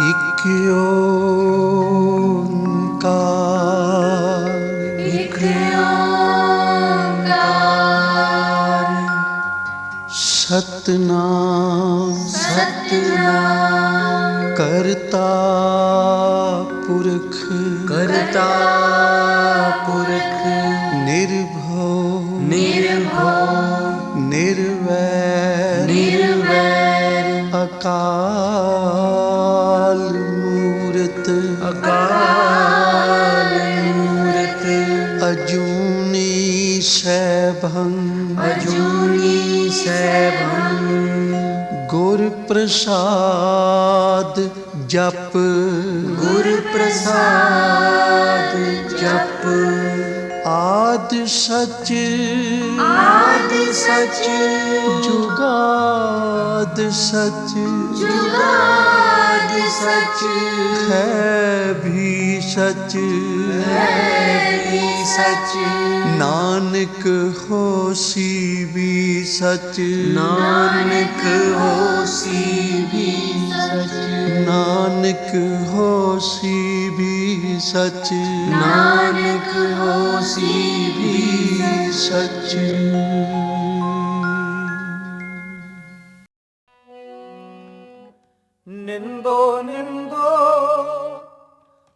एक ओंकार एक ओंकार सतनाम सतनाम करता पुरख करता पुरख निर्भव निर्भव निर्वैर निर्वैर अकाल मूरत अकाल मूरत अजूनी सैभं अजूनी सैभं गुर प्रसाद जप गुर प्रसाद जप आद सच आद सच जुगाद सच जुगाद सच है भी सच है भी सच नानक होसी भी सच नानक होसी भी सच नानक होसी भी सच नानक होसी भी सच निंदो निंदो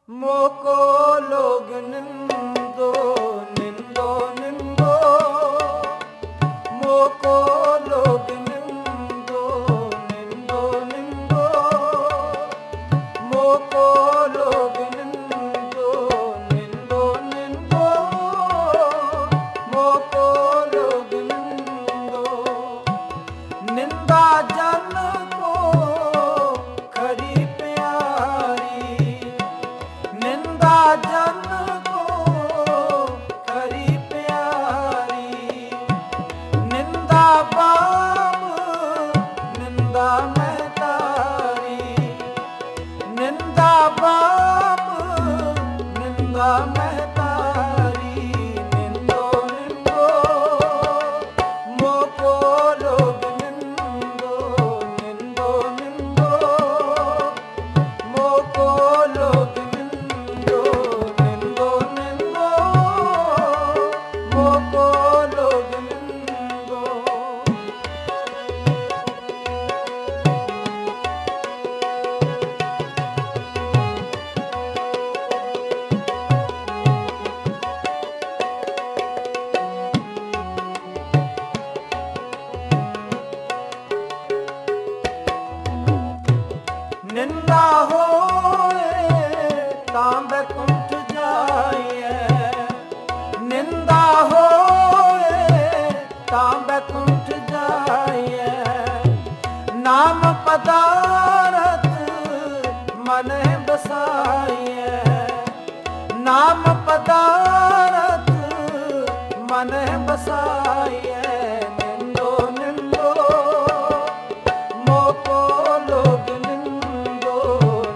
मोको लोग निंदो निंदो निंदो मोको लोग निंदो निंदो निंदो मोको लोग निंदो निंदो निंदो मोको लोग निंदो निंदा जन को खरी प्यारी निंदा जन को खरी प्यारी निंदा बाम निंदा महतारी निंदा बाम निंदा महतारी निंदो निंदो मोको लोग निंदो निंदो निंदो मोको लोग निंदो निंदो निंदो मोको लोग निंदो निंदा होए तां बैकुंठ जाइए निंदा होए तां बैकुंठ जाइए नाम पदारथ मन बसाइए नाम पदारथ मन बसाइए निंदो निंदो मोको लोग निंदो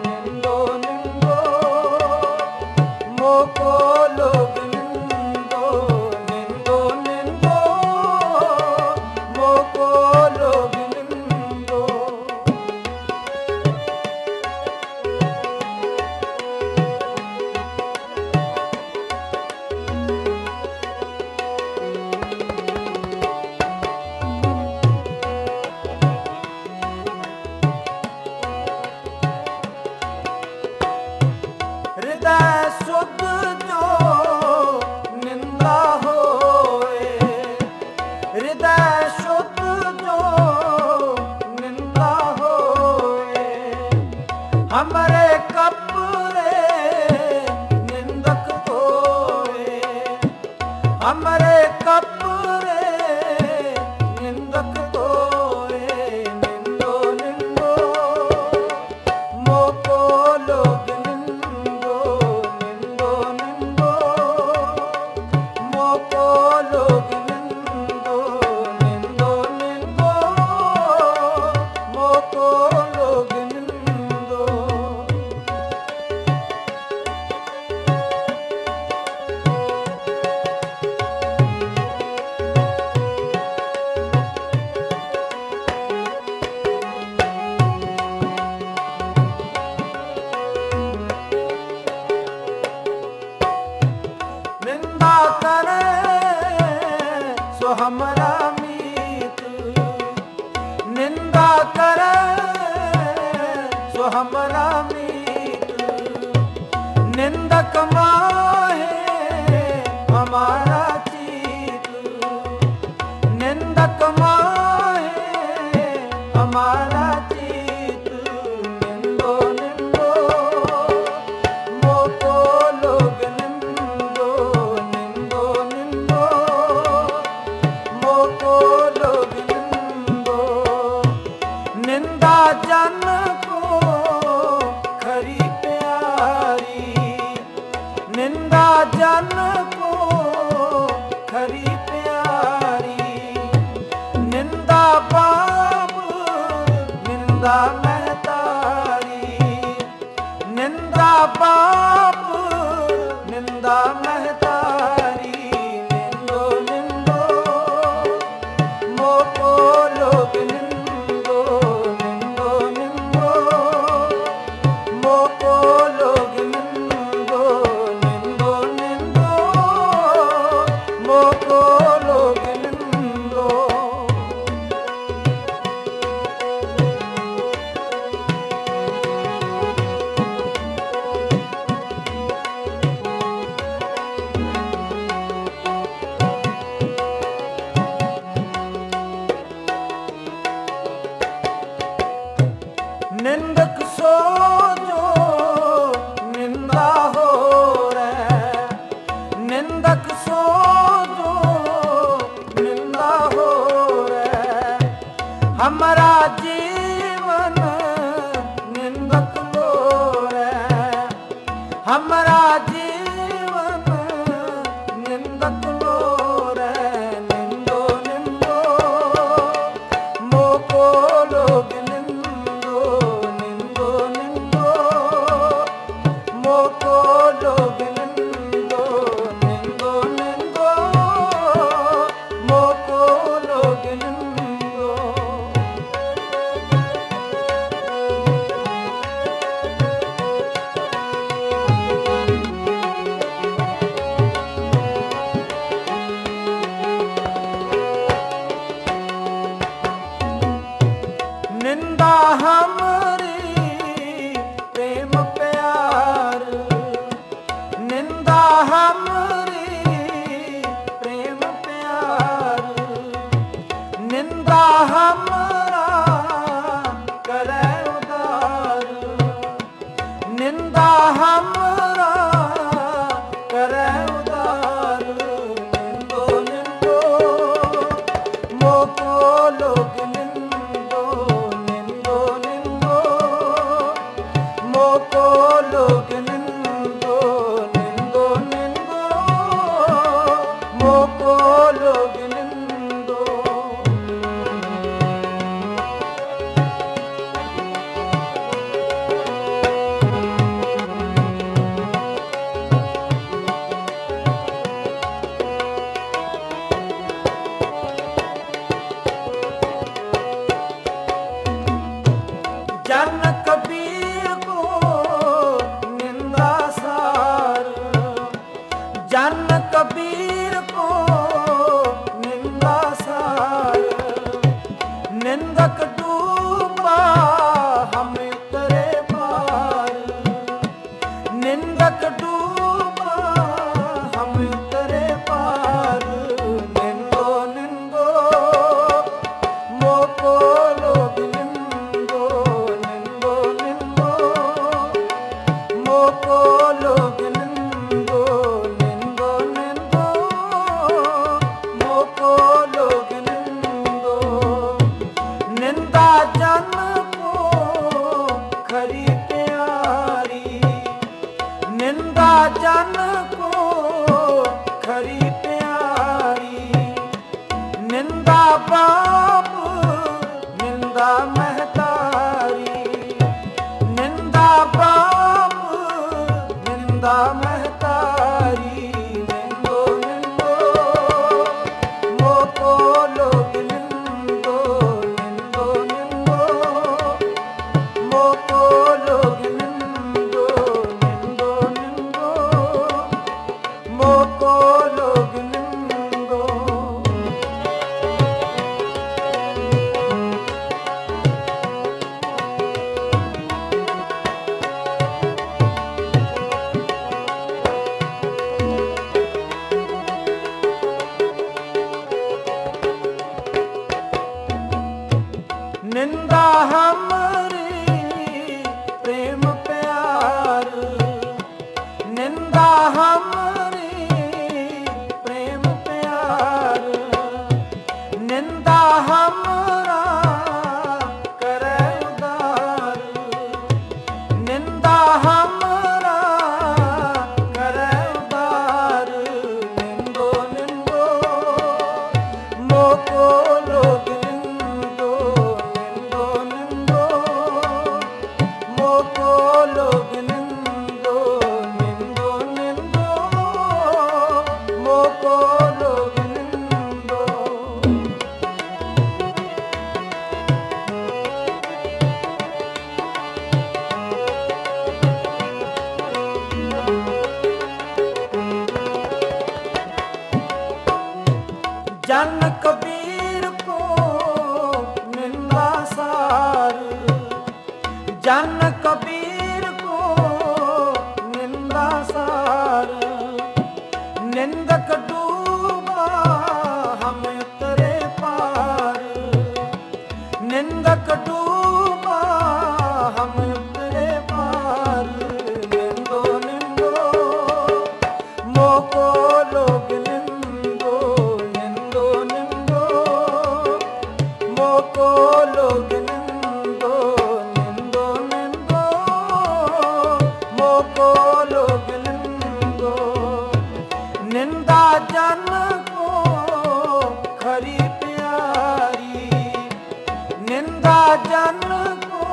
निंदो निंदो मोको लोग निंदो निंदो निंदो मोको लोग निंदो हृदय शुद्ध जो निंदा होए हृदय शुद्ध जो निंदा होए हमरे कपरे निंदक होए हमरे कपरे निंदक होए निंदो निंदो मोको लोग निंदो निंदो निंदो मोको लोग निंदो निंदो निंदो मोको लोग निंदो हमरा मीत निंदा करे सो हमरा मीत निंदक माहे हमारा चीत निंदक माहे हमारा चीत निंदो निंदो मोको लोग निंदो निंदो निंदो मोको लोग निंदो निंदा जन को खरी प्यारी निंदा जन को खरी प्यारी निंदा पाप निंदा महतारी निंदा पाप निंदा महतारी निंदो निंदो मोको लोग निंदो निंदो निंदो मोको लोग निंदो निंदो निंदो मोको लोग निंदो निंदक सो जो निंदा हो रे निंदक सो जो निंदा हो रे हमारा जीवन निंदक लो रे हमारा जीवन निंदक लो रे निंदो निंदो मोको लोग निंदो निंदो निंदो मोको लोग निंदो निंदो निंदो मोको लोग निंदो निंदा हमरी प्रेम प्यार निंदा हमरी प्रेम प्यार निंदा हमरा करे उदार निंदा हमरा करे उदार निंदो निंदो मोको लोग निंदो निंदो निंदो जन कबीर को निंदा सार, जन कबीर को निंदा सार। निंदक डूबा हम उतरे पार, निंदक डूबा हम उतरे पार। निंदो निंदो मोको लोग निंदो, निंदो निंदो मोको लोग निंदो, निंदो निंदो मोको लोग निंदो। निंदा जन को खरी प्यारी, निंदा जन को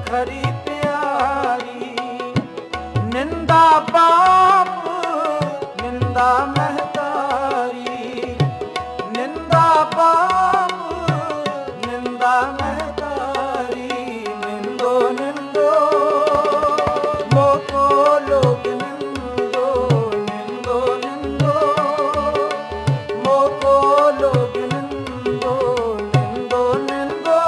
खरी प्यारी। निंदा बाप निंदा महतारी, निंदा बाप निंदा महतारी। निंदो निंदो मोको लोग निंदो, निंदो निंदो मोको लोग निंदो, निंदो निंदो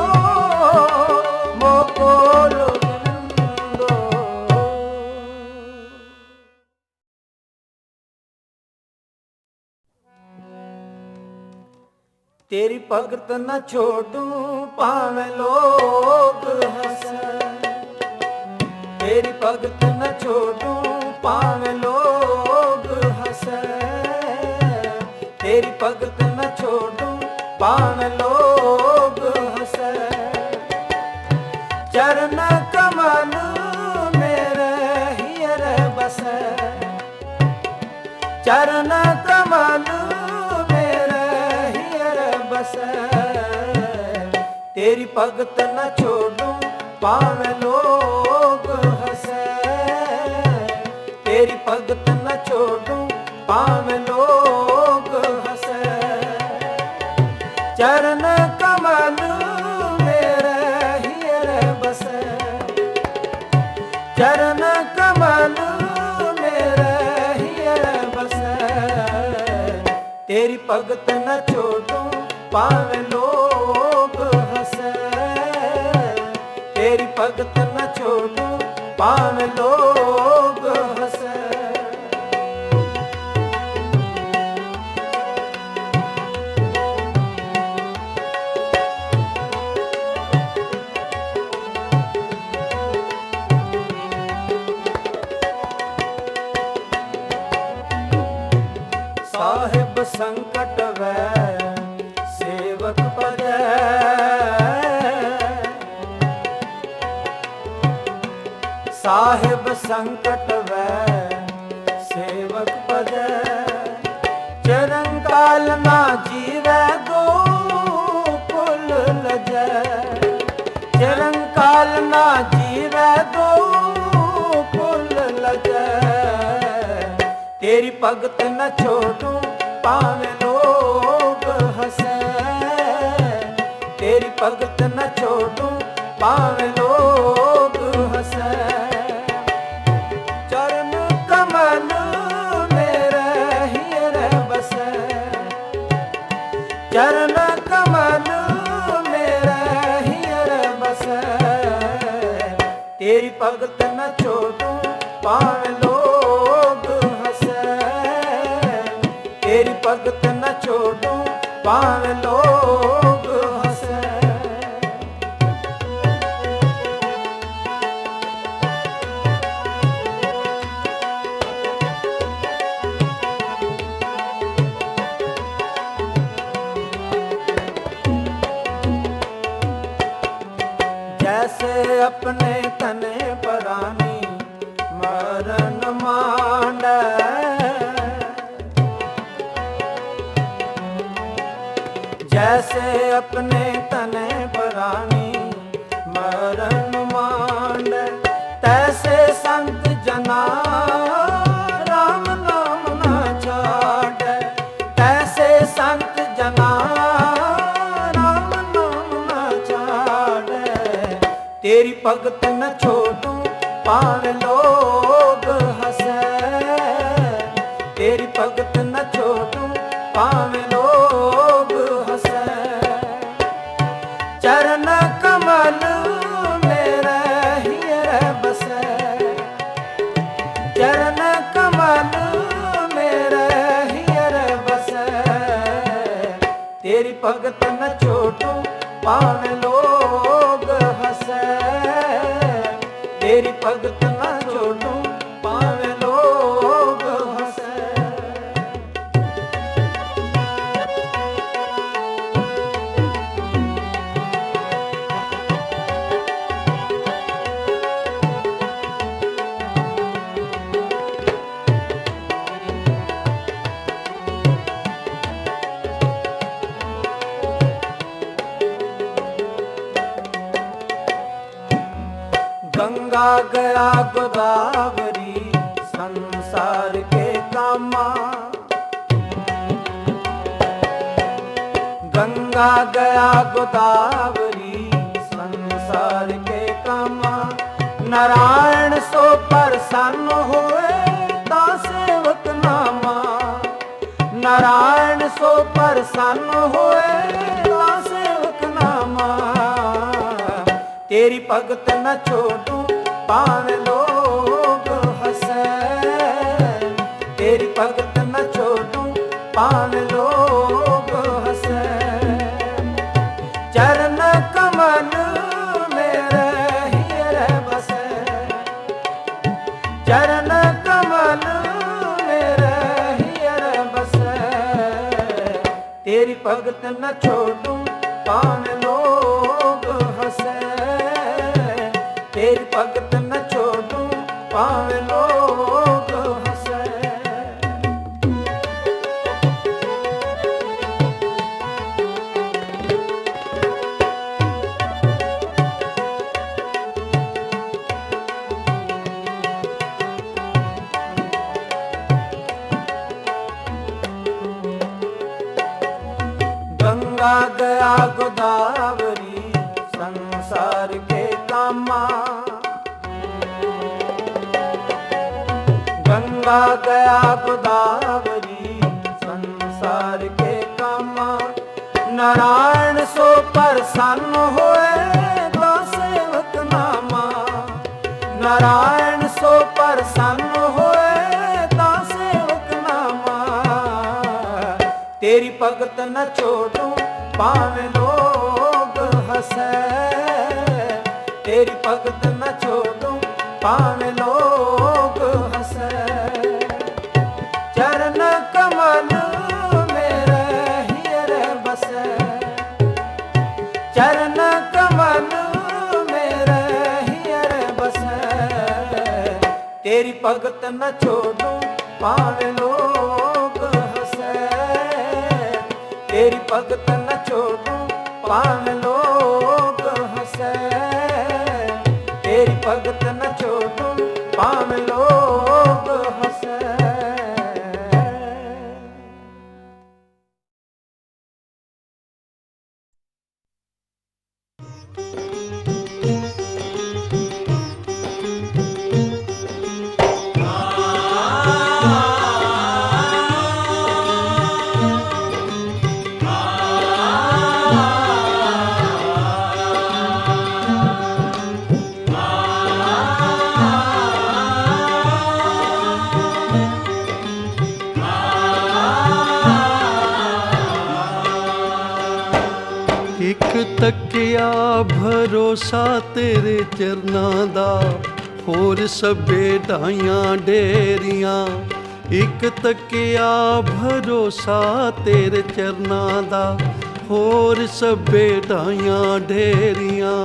मोको लोग निंदो। तेरी भगत न छोड़ूं भावे लोग हंसे, तेरी भगत न छोड़ूं भावे लोग हंसे। तेरी भगत न छोड़ूं भावे लोग हंसे। चरण कमल मेरे हियर बसे, चरण कमल मेरे हियर बसे। तेरी भगत न छोड़ूं भावे लोग हंसे, तेरी भगत न छोड़ूं भावे लोग हंसे। चरण कमल मेरे हियर बसे, चरण कमल मेरे हियर बसे। तेरी भगत न छोड़ूं भावे लोग हंसे, तेरी भगत न छोड़ूं भावे लोग हंसे। साहिब संकट वै सेवक भजै, साहिब संकट वै सेवक भजै। चिरंकाल ना जीवै गोकुल लजै, चिरंकाल ना जीवै गोकुल लजै। तेरी भगत न छोड़ूं भावे लोग हंसे, तेरी भगत न छोड़ूं भावे लोग हंसे। चरण कमल मेरे हियर बसे, चरण कमल मेरे हियर बसे। तेरी भगत न छोड़ूं भावे लोग हंसे, तेरी भगत न छोड़ूं भावे लोग हंसे। जैसे अपने तने परानी मरण मांडै, जैसे अपने तने परानी मरण मांडै। तैसे संत जना राम नाम न छाड़ै, तैसे संत जना राम नाम न छाड़ै। तेरी भगत न छोड़ूं भावे लोग हंसे, तेरी भगत न छोड़ूं भावे लोग भगत न छोड़ूं भावें लोग हंसे, तेरी भगत न छोड़ूं भावें लोग हंसे। गंगा गया गोदावरी संसार के कामा, गंगा गया गोदावरी संसार के कामा। नारायण सो प्रसन्न हुए ता सेवक नामा, नारायण सो प्रसन्न हुए ता सेवक नामा। तेरी भगत न छोड़ूं भावें लोग हंसे, तेरी भगत न छोड़ूं भावें लोग हंसे। चरण कमल मेरे हीरे बसे, चरण कमल मेरे हीरे बसे। तेरी भगत न छोड़ूं भावें लोग हंसे, तेरी भगत न छोड़ूं भावें लोग हंसे। गंगा गया गोदावरी संसार के कामा, गंगा गया गोदावरी संसार के कामा। नारायण सो प्रसन्न हुए ता सेवक नामा, नारायण सो प्रसन्न हुए ता सेवक नामा। तेरी भगत न छोड़ूं भावें लोग हंसे, तेरी भगत न छोड़ूं भावें लोग हंसे। चरण कमल मेरे हीरे बसे, चरण कमल मेरे हीरे बसे। तेरी भगत न छोड़ूं भावें लोग हंसे, तेरी भगत न छोड़ूं भावें लोग हंसे। तेरी भगत न छोड़ूं भावें लोग हंसे। एक तकिया भरोसा तेरे चरनां दा, होर सभे ढाइयां डेरियां। एक तकिया भरोसा तेरे चरनां दा, होर सभे ढाइयां डेरियां।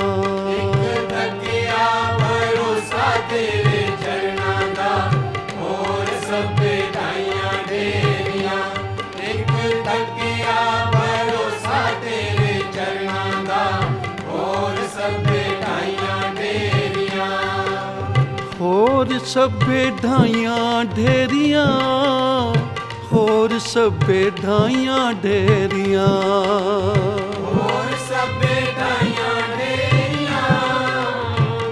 होर सभे ढाइयां ढेरियां, होर सभे ढाइयां ढेरियां। होर सभे ढाइयां ढेरियां,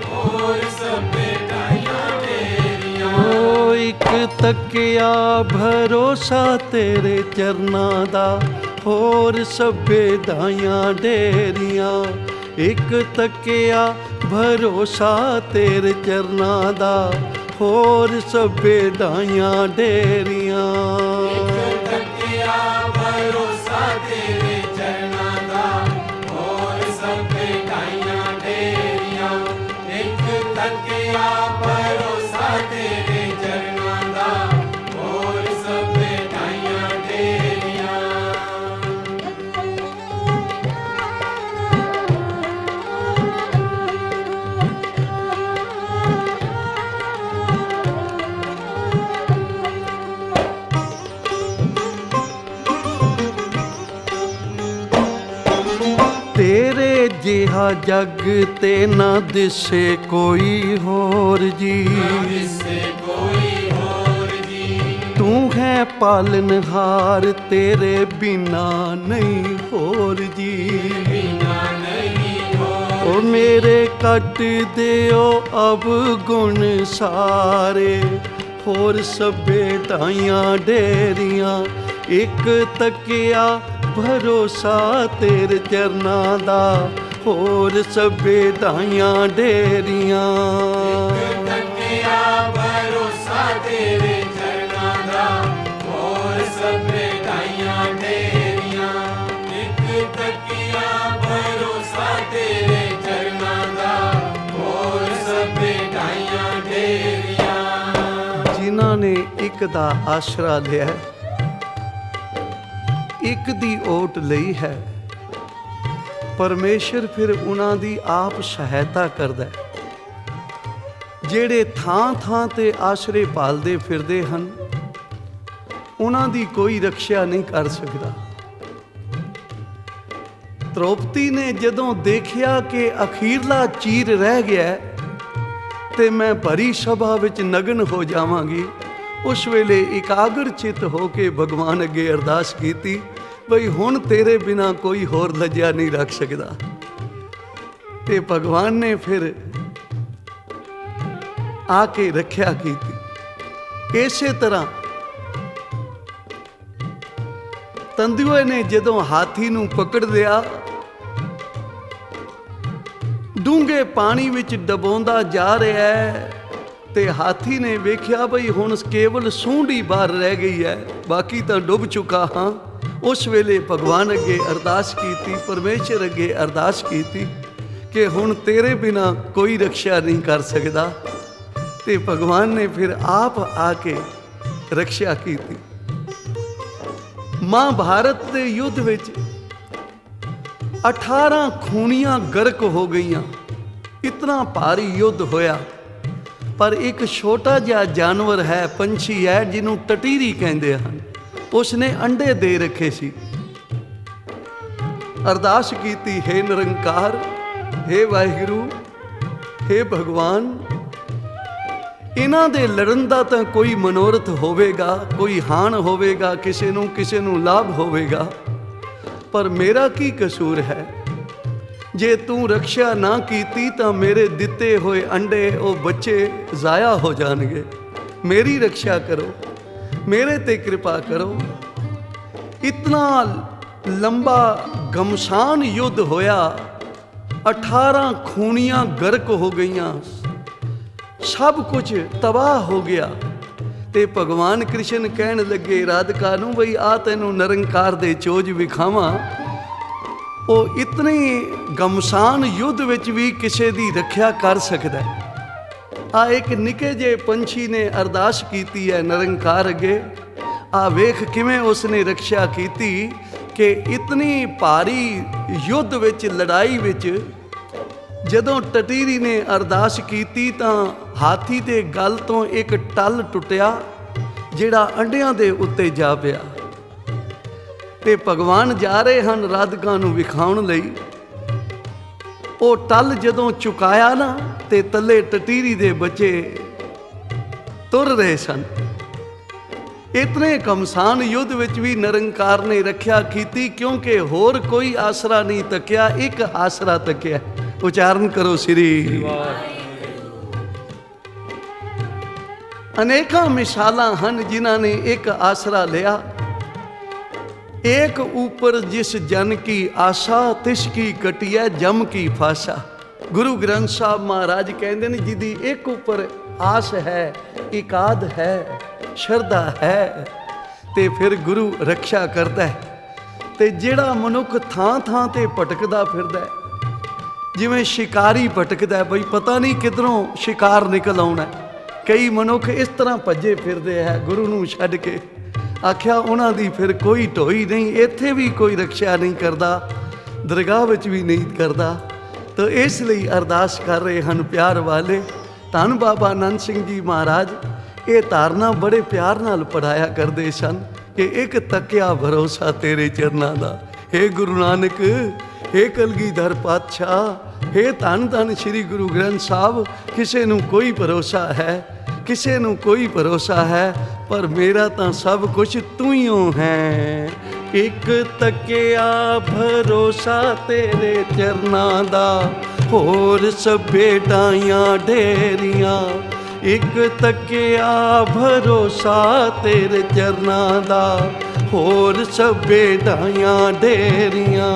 होर सभे ढाइयां ढेरियां। ओ एक तकिया भरोसा तेरे चरनां दा, होर सभे ढाइयां ढेरियां। एक तकिया भरोसा तेरे चरनां दा, होर सभे ढाइयां ढेरियां। एक तकिया भरोसा तेरे चरनां ਇੱਕ ਤੱਕਿਆ ਭਰੋਸਾ ਤੇਰੇ ਚਰਨਾਂ ਦਾ, ਹੋਰ ਸਭ ਢਾਈਆਂ ਢੇਰੀਆਂ। ਤੇਰੇ ਜਿਹਾ ਜਗ ਤੇ ਨਾ ਦਿਸੇ ਕੋਈ ਹੋਰ ਜੀ, ਕਿਸੇ ਕੋਈ ਹੋਰ ਜੀ, ਤੂੰ ਹੈ ਪਾਲਨਹਾਰ, ਤੇਰੇ ਬਿਨਾ ਨਹੀਂ ਹੋਰ ਜੀ। ਬਿਨਾ ਨਹੀਂ ਹੋਰ। ਓ ਮੇਰੇ ਕੱਟ ਦਿਓ ਅਬ ਗੁਣ ਸਾਰੇ, ਹੋਰ ਸਭੇ ਢਾਈਆਂ ਢੇਰੀਆਂ। ਇੱਕ ਤੱਕਿਆ ਭਰੋਸਾ ਤੇਰੇ ਚਰਨਾਂ ਦਾ, ਹੋਰ ਸਭੇ ਢਾਈਆਂ ਢੇਰੀਆਂ। ਇੱਕ ਤੱਕਿਆ ਭਰੋਸਾ ਤੇਰੇ ਚਰਨਾਂ ਦਾ, ਹੋਰ ਸਭ ਢਾਈਆਂ ਢੇਰੀਆਂ। ਇੱਕ ਤੱਕਿਆ ਭਰੋਸਾ ਤੇਰੇ ਚਰਨਾਂ ਦਾ, ਹੋਰ ਸਭ ਢਾਈਆਂ ਢੇਰੀਆਂ। ਜਿਨ੍ਹਾਂ ਨੇ ਇੱਕ ਦਾ ਆਸਰਾ ਲਿਆ, ਇੱਕ ਦੀ ਓਟ ਲਈ ਹੈ, ਪਰਮੇਸ਼ਰ ਫਿਰ ਉਹਨਾਂ ਦੀ ਆਪ ਸਹਾਇਤਾ ਕਰਦਾ ਹੈ। ਜਿਹੜੇ ਥਾਂ ਥਾਂ ਤੇ ਆਸਰੇ ਭਾਲਦੇ ਫਿਰਦੇ ਹਨ, ਉਹਨਾਂ ਦੀ ਕੋਈ ਰੱਖਿਆ ਨਹੀਂ ਕਰ ਸਕਦਾ। ਦ੍ਰੋਪਦੀ ਨੇ ਜਦੋਂ ਦੇਖਿਆ ਕਿ ਅਖੀਰਲਾ ਚੀਰ ਰਹਿ ਗਿਆ ਤੇ ਮੈਂ ਭਰੀ ਸਭਾ ਵਿੱਚ ਨਗਨ ਹੋ ਜਾਵਾਂਗੀ, ਉਸ ਵੇਲੇ ਇਕਾਗਰ ਚਿੱਤ ਹੋ ਕੇ ਭਗਵਾਨ ਅੱਗੇ ਅਰਦਾਸ ਕੀਤੀ, ਬਈ ਹੁਣ ਤੇਰੇ ਬਿਨਾ ਕੋਈ ਹੋਰ ਲੱਜਿਆ ਨਹੀਂ ਰੱਖ ਸਕਦਾ। ਤੇ ਭਗਵਾਨ ਨੇ ਫਿਰ ਆ ਕੇ ਰੱਖਿਆ ਕੀਤੀ। ਇਸੇ ਤਰ੍ਹਾਂ ਤੰਦੂਏ ਨੇ ਜਦੋਂ ਹਾਥੀ ਨੂੰ ਪਕੜ ਲਿਆ, ਡੂੰਘੇ ਪਾਣੀ ਵਿੱਚ ਡਬੋਂਦਾ ਜਾ ਰਿਹਾ ਹੈ, ਤੇ ਹਾਥੀ ਨੇ ਵੇਖਿਆ ਬਈ ਹੁਣ ਕੇਵਲ ਸੂੰਡ ਹੀ ਬਾਹਰ ਰਹਿ ਗਈ ਹੈ, ਬਾਕੀ ਤਾਂ ਡੁੱਬ ਚੁੱਕਾ ਹਾਂ। ਉਸ ਵੇਲੇ ਭਗਵਾਨ ਅੱਗੇ ਅਰਦਾਸ ਕੀਤੀ, ਪਰਮੇਸ਼ਰ ਅੱਗੇ ਅਰਦਾਸ ਕੀਤੀ ਕਿ ਹੁਣ ਤੇਰੇ ਬਿਨਾ ਕੋਈ ਰੱਖਿਆ ਨਹੀਂ ਕਰ ਸਕਦਾ। ਤੇ ਭਗਵਾਨ ਨੇ ਫਿਰ ਆਪ ਆ ਕੇ ਰੱਖਿਆ ਕੀਤੀ। ਮਹਾਭਾਰਤ ਦੇ ਯੁੱਧ ਵਿੱਚ 18 ਖੂਨੀਆਂ ਗਰਕ ਹੋ ਗਈਆਂ, ਇਤਨਾ ਭਾਰੀ ਯੁੱਧ ਹੋਇਆ। ਪਰ ਇੱਕ ਛੋਟਾ ਜਿਹਾ ਜਾਨਵਰ ਹੈ, ਪੰਛੀ ਹੈ, ਜਿਹਨੂੰ ਟਟੀਰੀ ਕਹਿੰਦੇ ਹਨ, ਉਸਨੇ ਅੰਡੇ ਦੇ ਰੱਖੇ ਸੀ। ਅਰਦਾਸ ਕੀਤੀ, ਹੇ ਨਿਰੰਕਾਰ, ਹੇ ਵਾਹਿਗੁਰੂ, ਹੇ ਭਗਵਾਨ, ਇਹਨਾਂ ਦੇ ਲੜਨ ਦਾ ਤਾਂ ਕੋਈ ਮਨੋਰਥ ਹੋਵੇਗਾ, ਕੋਈ ਹਾਨ ਹੋਵੇਗਾ, ਕਿਸੇ ਨੂੰ ਲਾਭ ਹੋਵੇਗਾ, ਪਰ ਮੇਰਾ ਕੀ ਕਸੂਰ ਹੈ? ਜੇ ਤੂੰ ਰੱਖਿਆ ਨਾ ਕੀਤੀ ਤਾਂ ਮੇਰੇ ਦਿੱਤੇ ਹੋਏ ਅੰਡੇ, ਉਹ ਬੱਚੇ ਜ਼ਾਇਆ ਹੋ ਜਾਣਗੇ। ਮੇਰੀ ਰੱਖਿਆ ਕਰੋ, ਮੇਰੇ ਤੇ ਕਿਰਪਾ ਕਰੋ। ਇਤਨਾ ਲੰਬਾ ਗਮਸ਼ਾਨ ਯੁੱਧ ਹੋਇਆ, 18 ਖੂਨੀਆਂ ਗਰਕ ਹੋ ਗਈਆਂ, ਸਭ ਕੁਝ ਤਬਾਹ ਹੋ ਗਿਆ। ਤੇ ਭਗਵਾਨ ਕ੍ਰਿਸ਼ਨ ਕਹਿਣ ਲੱਗੇ ਰਾਧਿਕਾ ਨੂੰ, ਬਈ ਆ ਤੈਨੂੰ ਨਿਰੰਕਾਰ ਦੇ ਚੋਜ ਵਿਖਾਵਾਂ। ਉਹ ਇਤਨੇ ਗਮਸ਼ਾਨ ਯੁੱਧ ਵਿੱਚ ਵੀ ਕਿਸੇ ਦੀ ਰੱਖਿਆ ਕਰ ਸਕਦਾ। ਆ ਇੱਕ ਨਿੱਕੇ ਜਿਹੇ ਪੰਛੀ ਨੇ ਅਰਦਾਸ ਕੀਤੀ ਹੈ ਨਿਰੰਕਾਰ ਅੱਗੇ, ਆ ਵੇਖ ਕਿਵੇਂ ਉਸਨੇ ਰੱਖਿਆ ਕੀਤੀ ਕਿ ਇਤਨੀ ਭਾਰੀ ਯੁੱਧ ਵਿੱਚ, ਲੜਾਈ ਵਿੱਚ ਜਦੋਂ ਟਟੀਰੀ ਨੇ ਅਰਦਾਸ ਕੀਤੀ ਤਾਂ ਹਾਥੀ ਦੇ ਗਲ ਤੋਂ ਇੱਕ ਟਲ ਟੁੱਟਿਆ, ਜਿਹੜਾ ਅੰਡਿਆਂ ਦੇ ਉੱਤੇ ਜਾ ਪਿਆ। ਤੇ ਭਗਵਾਨ ਜਾ ਰਹੇ ਹਨ ਰਾਧਿਕਾ ਨੂੰ ਵਿਖਾਉਣ ਲਈ। ਉਹ ਟਲ ਜਦੋਂ ਚੁਕਾਇਆ ਨਾ, ਤੇ ਤਲੇ ਟਟੀਰੀ ਦੇ ਬੱਚੇ ਤੁਰ ਰਹੇ ਸਨ। ਇਤਨੇ ਕਮਸਾਨ ਯੁੱਧ ਵਿੱਚ ਵੀ ਨਿਰੰਕਾਰ ਨੇ ਰੱਖਿਆ ਕੀਤੀ, ਕਿਉਂਕਿ ਹੋਰ ਕੋਈ ਆਸਰਾ ਨਹੀਂ ਤੱਕਿਆ, ਇੱਕ ਆਸਰਾ ਤੱਕਿਆ। ਉਚਾਰਨ ਕਰੋ ਸ੍ਰੀ। ਅਨੇਕਾਂ ਮਿਸਾਲਾਂ ਹਨ ਜਿਨ੍ਹਾਂ ਨੇ ਇੱਕ ਆਸਰਾ ਲਿਆ। ਏਕ ਊਪਰ ਜਿਸ ਜਨ ਕੀ ਆਸ਼ਾ, ਤਿਸ ਕੀ ਕਟਿਐ ਜਮ ਕੀ ਫਾਸਾ। ਗੁਰੂ ਗ੍ਰੰਥ ਸਾਹਿਬ ਮਹਾਰਾਜ ਕਹਿੰਦੇ ਨੇ, ਜਿਹਦੀ ਇੱਕ ਉੱਪਰ ਆਸ ਹੈ, ਇਕਾਦ ਹੈ, ਸ਼ਰਧਾ ਹੈ, ਤੇ ਫਿਰ ਗੁਰੂ ਰੱਖਿਆ ਕਰਦਾ ਹੈ। ਤੇ ਜਿਹੜਾ ਮਨੁੱਖ ਥਾਂ ਥਾਂ ਤੇ ਭਟਕਦਾ ਫਿਰਦਾ ਹੈ, ਜਿਵੇਂ ਸ਼ਿਕਾਰੀ ਭਟਕਦਾ, ਬਈ ਪਤਾ ਨਹੀਂ ਕਿਧਰੋਂ ਸ਼ਿਕਾਰ ਨਿਕਲ ਆਉਣਾ। ਕਈ ਮਨੁੱਖ ਇਸ ਤਰ੍ਹਾਂ ਭੱਜੇ ਫਿਰਦੇ ਹੈ ਗੁਰੂ ਨੂੰ ਛੱਡ ਕੇ। ਆਖਿਆ ਉਹਨਾਂ ਦੀ ਫਿਰ ਕੋਈ ਢੋਈ ਨਹੀਂ, ਇੱਥੇ ਵੀ ਕੋਈ ਰਕਸ਼ਾ ਨਹੀਂ ਕਰਦਾ, ਦਰਗਾਹ ਵਿੱਚ ਵੀ ਨਹੀਂ ਕਰਦਾ। ਤਾਂ ਇਸ ਲਈ ਅਰਦਾਸ ਕਰ ਰਹੇ ਹਨ ਪਿਆਰ ਵਾਲੇ। ਧੰਨ ਬਾਬਾ ਆਨੰਦ ਸਿੰਘ ਜੀ ਮਹਾਰਾਜ ਇਹ ਧਾਰਨਾ ਬੜੇ ਪਿਆਰ ਨਾਲ ਪੜਾਇਆ ਕਰਦੇ ਸਨ ਕਿ ਇੱਕ ਤੱਕਿਆ ਭਰੋਸਾ ਤੇਰੇ ਚਰਨਾਂ ਦਾ। ਹੇ ਗੁਰੂ ਨਾਨਕ, ਹੇ ਕਲਗੀਧਰ ਪਾਤਸ਼ਾਹ, ਹੇ ਧੰਨ ਧੰਨ ਸ੍ਰੀ ਗੁਰੂ ਗ੍ਰੰਥ ਸਾਹਿਬ, ਕਿਸੇ ਨੂੰ ਕੋਈ ਭਰੋਸਾ ਹੈ, ਕਿਸੇ ਨੂੰ ਕੋਈ ਭਰੋਸਾ ਹੈ, ਪਰ ਮੇਰਾ ਤਾਂ ਸਭ ਕੁਝ ਤੂੰ ਹੀ ਹੈ। ਇੱਕ ਤੱਕਿਆ ਭਰੋਸਾ ਤੇਰੇ ਚਰਨਾਂ ਦਾ, ਹੋਰ ਸਭੇ ਢਾਈਆਂ ਢੇਰੀਆਂ। ਇੱਕ ਤੱਕਿਆ ਭਰੋਸਾ ਤੇਰੇ ਚਰਨਾਂ ਦਾ, ਹੋਰ ਸਭੇ ਢਾਈਆਂ ਢੇਰੀਆਂ।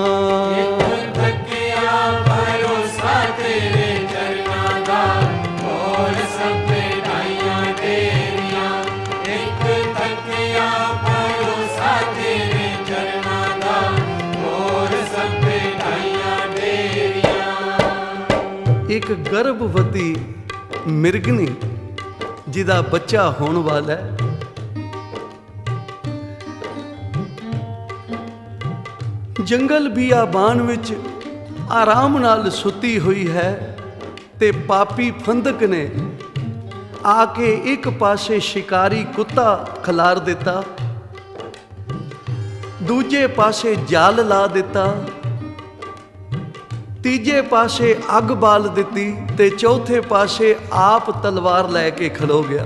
ਇੱਕ ਗਰਭਵਤੀ ਮਿਰਗਨੀ ਜਿਹਦਾ ਬੱਚਾ ਹੋਣ ਵਾਲਾ ਹੈ, ਜੰਗਲ ਬਿਆਬਾਨ ਵਿੱਚ ਆਰਾਮ ਨਾਲ ਸੁੱਤੀ ਹੋਈ ਹੈ ਤੇ ਪਾਪੀ ਫੰਦਕ ਨੇ ਆ ਕੇ ਇੱਕ ਪਾਸੇ ਸ਼ਿਕਾਰੀ ਕੁੱਤਾ ਖਿਲਾਰ ਦਿੱਤਾ, ਦੂਜੇ ਪਾਸੇ ਜਾਲ ਲਾ ਦਿੱਤਾ, ਤੀਜੇ ਪਾਸੇ ਅੱਗ ਬਾਲ ਦਿੱਤੀ ਤੇ ਚੌਥੇ ਪਾਸੇ ਆਪ ਤਲਵਾਰ ਲੈ ਕੇ ਖਲੋ ਗਿਆ।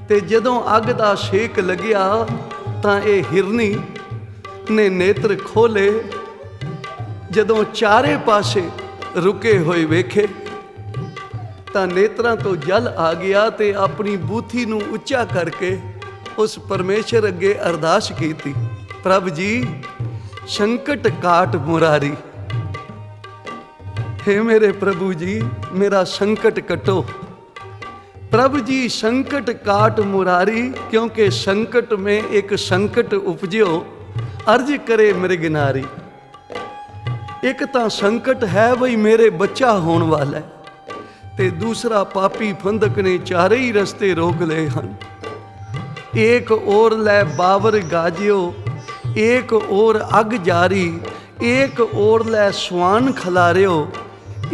ਤੇ ਜਦੋਂ ਅੱਗ ਦਾ ਛੇਕ ਲੱਗਿਆ ਤਾਂ ਇਹ ਹਿਰਨੀ ਨੇ ਨੇਤਰ ਖੋਲੇ। ਜਦੋਂ ਚਾਰੇ ਪਾਸੇ ਰੁਕੇ ਹੋਏ ਵੇਖੇ ਤਾਂ ਨੇਤਰਾਂ ਤੋਂ ਜਲ ਆ ਗਿਆ ਤੇ ਆਪਣੀ ਬੂਥੀ ਨੂੰ ਉੱਚਾ ਕਰਕੇ ਉਸ ਪਰਮੇਸ਼ਰ ਅੱਗੇ ਅਰਦਾਸ ਕੀਤੀ, ਪ੍ਰਭ ਜੀ ਸੰਕਟ ਕਾਟ ਮੁਰਾਰੀ। हे मेरे प्रभु जी मेरा संकट कटो। प्रभु जी संकट काट मुरारी, क्योंकि संकट में एक संकट उपजो, अर्ज करे मृगनारी। एक तो संकट है बई मेरे बच्चा होने वाला है, ते दूसरा पापी फंदक ने चारे ही रस्ते रोक ले हन। एक ओर लै बावर गाजियो, एक ओर अग जारी, एक ओर लै स्वान खलारियो,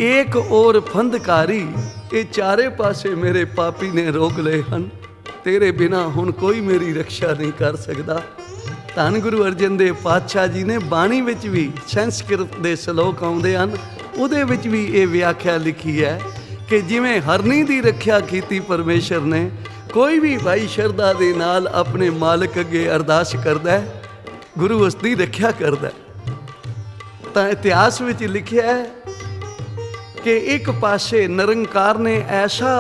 एक और फंदकारी। ये चारे पासे मेरे पापी ने रोक ले हन, तेरे बिना हुण कोई मेरी रक्षा नहीं कर सकता। धन गुरु अर्जन देव पातशाह जी ने बाणी विच भी संस्कृत दे श्लोक आउंदे हन, उहदे विच भी ये व्याख्या लिखी है कि जिवें हरनी दी रक्षा कीती परमेश्वर ने, कोई भी भाई शरदा दे नाल अपने मालिक अगे अरदास करदा है, गुरु उसदी रक्षा करदा है। तां इतिहास विच लिखिया है कि एक पासे निरंकार ने ऐसा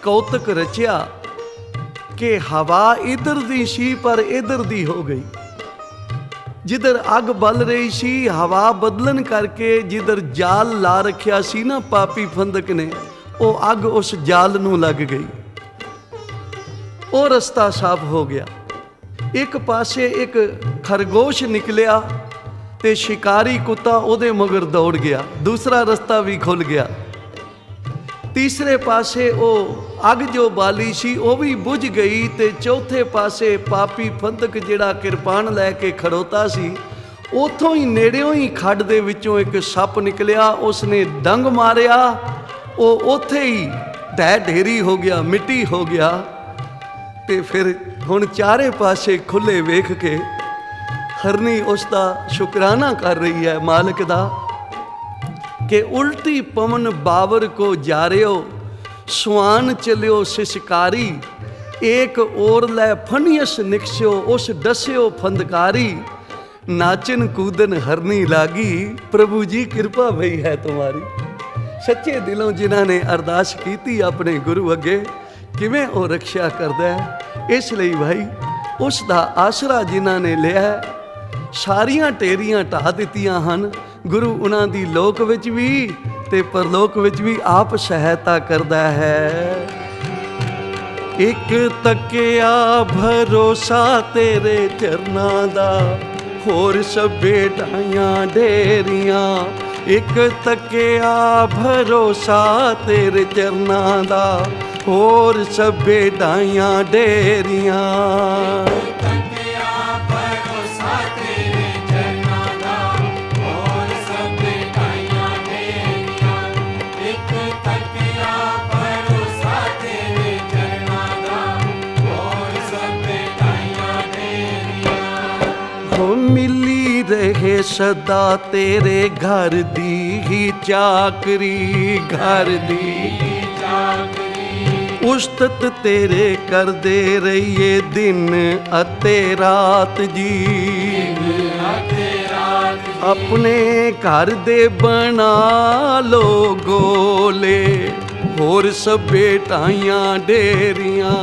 कौतक रचिया कि हवा इधर दी सी पर इधर दी हो गई। जिधर अग बल रही सी, हवा बदलन करके जिधर जाल ला रखिया सी ना पापी फंदक ने, वो अग उस जाल नूं लग गई, वो रस्ता साफ हो गया। एक पासे एक खरगोश निकलिया ते शिकारी कुत्ता उहदे मगर दौड़ गया, दूसरा रास्ता भी खुल गया। तीसरे पासे वो अग जो बाली सी वो भी बुझ गई ते चौथे पासे पापी फंदक जिहड़ा किरपान लैके खड़ोता सी, उथों ही नेड़ियों ही खड्ड दे विचों एक सप निकलिया, उसने डंग मारिया, वो उथे ही ढह ढेरी हो गया, मिट्टी हो गया। ते फिर हुण चारे पासे खुले वेख के हरनी उसका शुकराना कर रही है मालिक दा कि उल्टी पवन बावर को जारियो, स्वान चलियो शिशकारी। एक ओर लै फनियस निकस्यो, उस डस्यो फंदकारी। नाचन कूदन हरनी लागी, प्रभु जी कृपा भई है तुम्हारी। सच्चे दिलों जिन्हां ने अरदास कीती अपने गुरु अगे, किवें वो रक्षा करदा है। इसलिए भाई उस दा आसरा जिन्हां ने लिया है, सारियां टेरियां ढा दित्तियां हन। गुरु उन्हां दी लोक विच भी ते परलोक विच भी आप सहायता करदा है। एक तकिया भरोसा तेरे चरनां दा, होर सभे ढाइयां ढेरियां। ਇੱਕ ਤੱਕਿਆ ਭਰੋਸਾ ਤੇਰੇ ਚਰਨਾਂ ਦਾ, ਹੋਰ ਸਭੇ ਢਾਈਆਂ ਡੇਰੀਆਂ। ਮਿਲੀ ਰਹੇ ਸਦਾ ਤੇਰੇ ਘਰ ਦੀ ਹੀ ਚਾਕਰੀ, ਘਰ ਦੀ ਉਸਤਤ ਤੇਰੇ ਕਰਦੇ ਰਹੀਏ ਦਿਨ ਅਤੇ ਰਾਤ ਜੀ। ਆਪਣੇ ਘਰ ਦੇ ਬਣਾ ਲੋ ਗੋਲੇ, ਹੋਰ ਸਭੇ ਢਾਈਆਂ ਡੇਰੀਆਂ।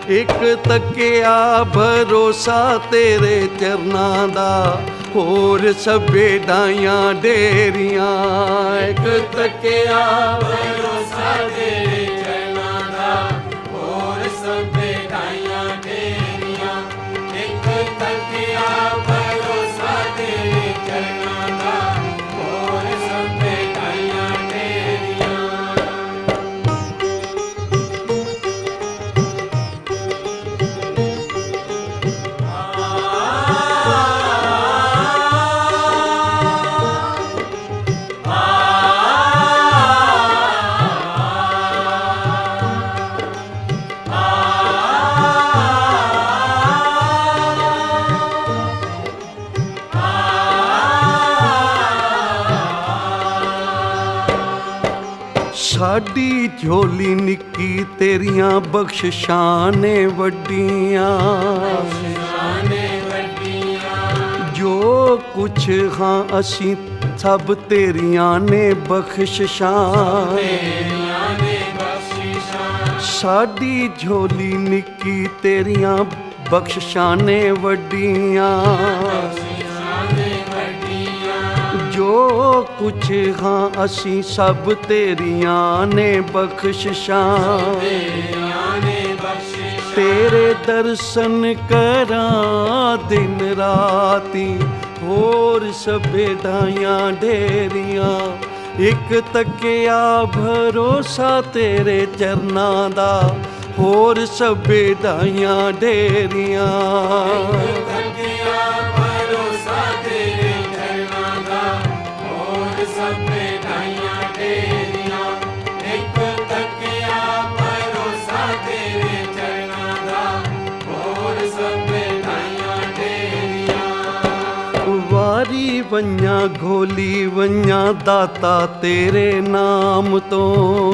ਇੱਕ ਤੱਕਿਆ ਭਰੋਸਾ ਤੇਰੇ ਚਰਨਾਂ ਦਾ, ਹੋਰ ਸਭੇ ਢਾਈਆਂ ਡੇਰੀਆਂ। ਇੱਕ ਤੱਕਿਆ ਭਰੋਸਾ ਤੇਰੇ ਚਰਨਾਂ ਦਾ, ਹੋਰ ਸਭੇ ਢਾਈਆਂ ਡੇਰੀਆਂ। ਇੱਕ ਤੱਕਿਆ ਭਰੋਸਾ ਤੇਰੇ ਚਰਨਾਂ ਦਾ, ਹੋਰ ਸਭੇ ਢਾਈਆਂ ਡੇਰੀਆਂ। ਸਾਡੀ ਝੋਲੀ ਨਿੱਕੀ ਤੇਰੀਆਂ ਬਖਸ਼ਿਸ਼ਾਂ ਨੇ ਵੱਡੀਆਂ। ਜੋ ਕੁਛ ਹਾਂ ਅਸੀਂ ਸਭ ਤੇਰੀਆਂ ਨੇ ਬਖਸ਼ਿਸ਼ਾਂ। ਸਾਡੀ ਝੋਲੀ ਨਿੱਕੀ ਤੇਰੀਆਂ ਬਖਸ਼ਿਸ਼ਾਂ ਨੇ ਵੱਡੀਆਂ। ਜੋ ਕੁਛ ਹਾਂ ਅਸੀਂ ਸਭ ਤੇਰੀਆਂ ਨੇ ਬਖਸ਼ਿਸ਼ਾਂ। ਤੇਰੇ ਦਰਸ਼ਨ ਕਰਾਂ ਦਿਨ ਰਾਤੀ, ਹੋਰ ਸਭੇ ਢਾਈਆਂ ਡੇਰੀਆਂ। ਇੱਕ ਤੱਕਿਆ ਭਰੋਸਾ ਤੇਰੇ ਚਰਨਾਂ ਦਾ, ਹੋਰ ਸਭੇ ਢਾਈਆਂ ਡੇਰੀਆਂ। ਵਾਰੀ ਵੰਆਂ ਘੋਲੀ ਵੰਆਂ ਦਾਤਾ ਤੇਰੇ ਨਾਮ ਤੋਂ।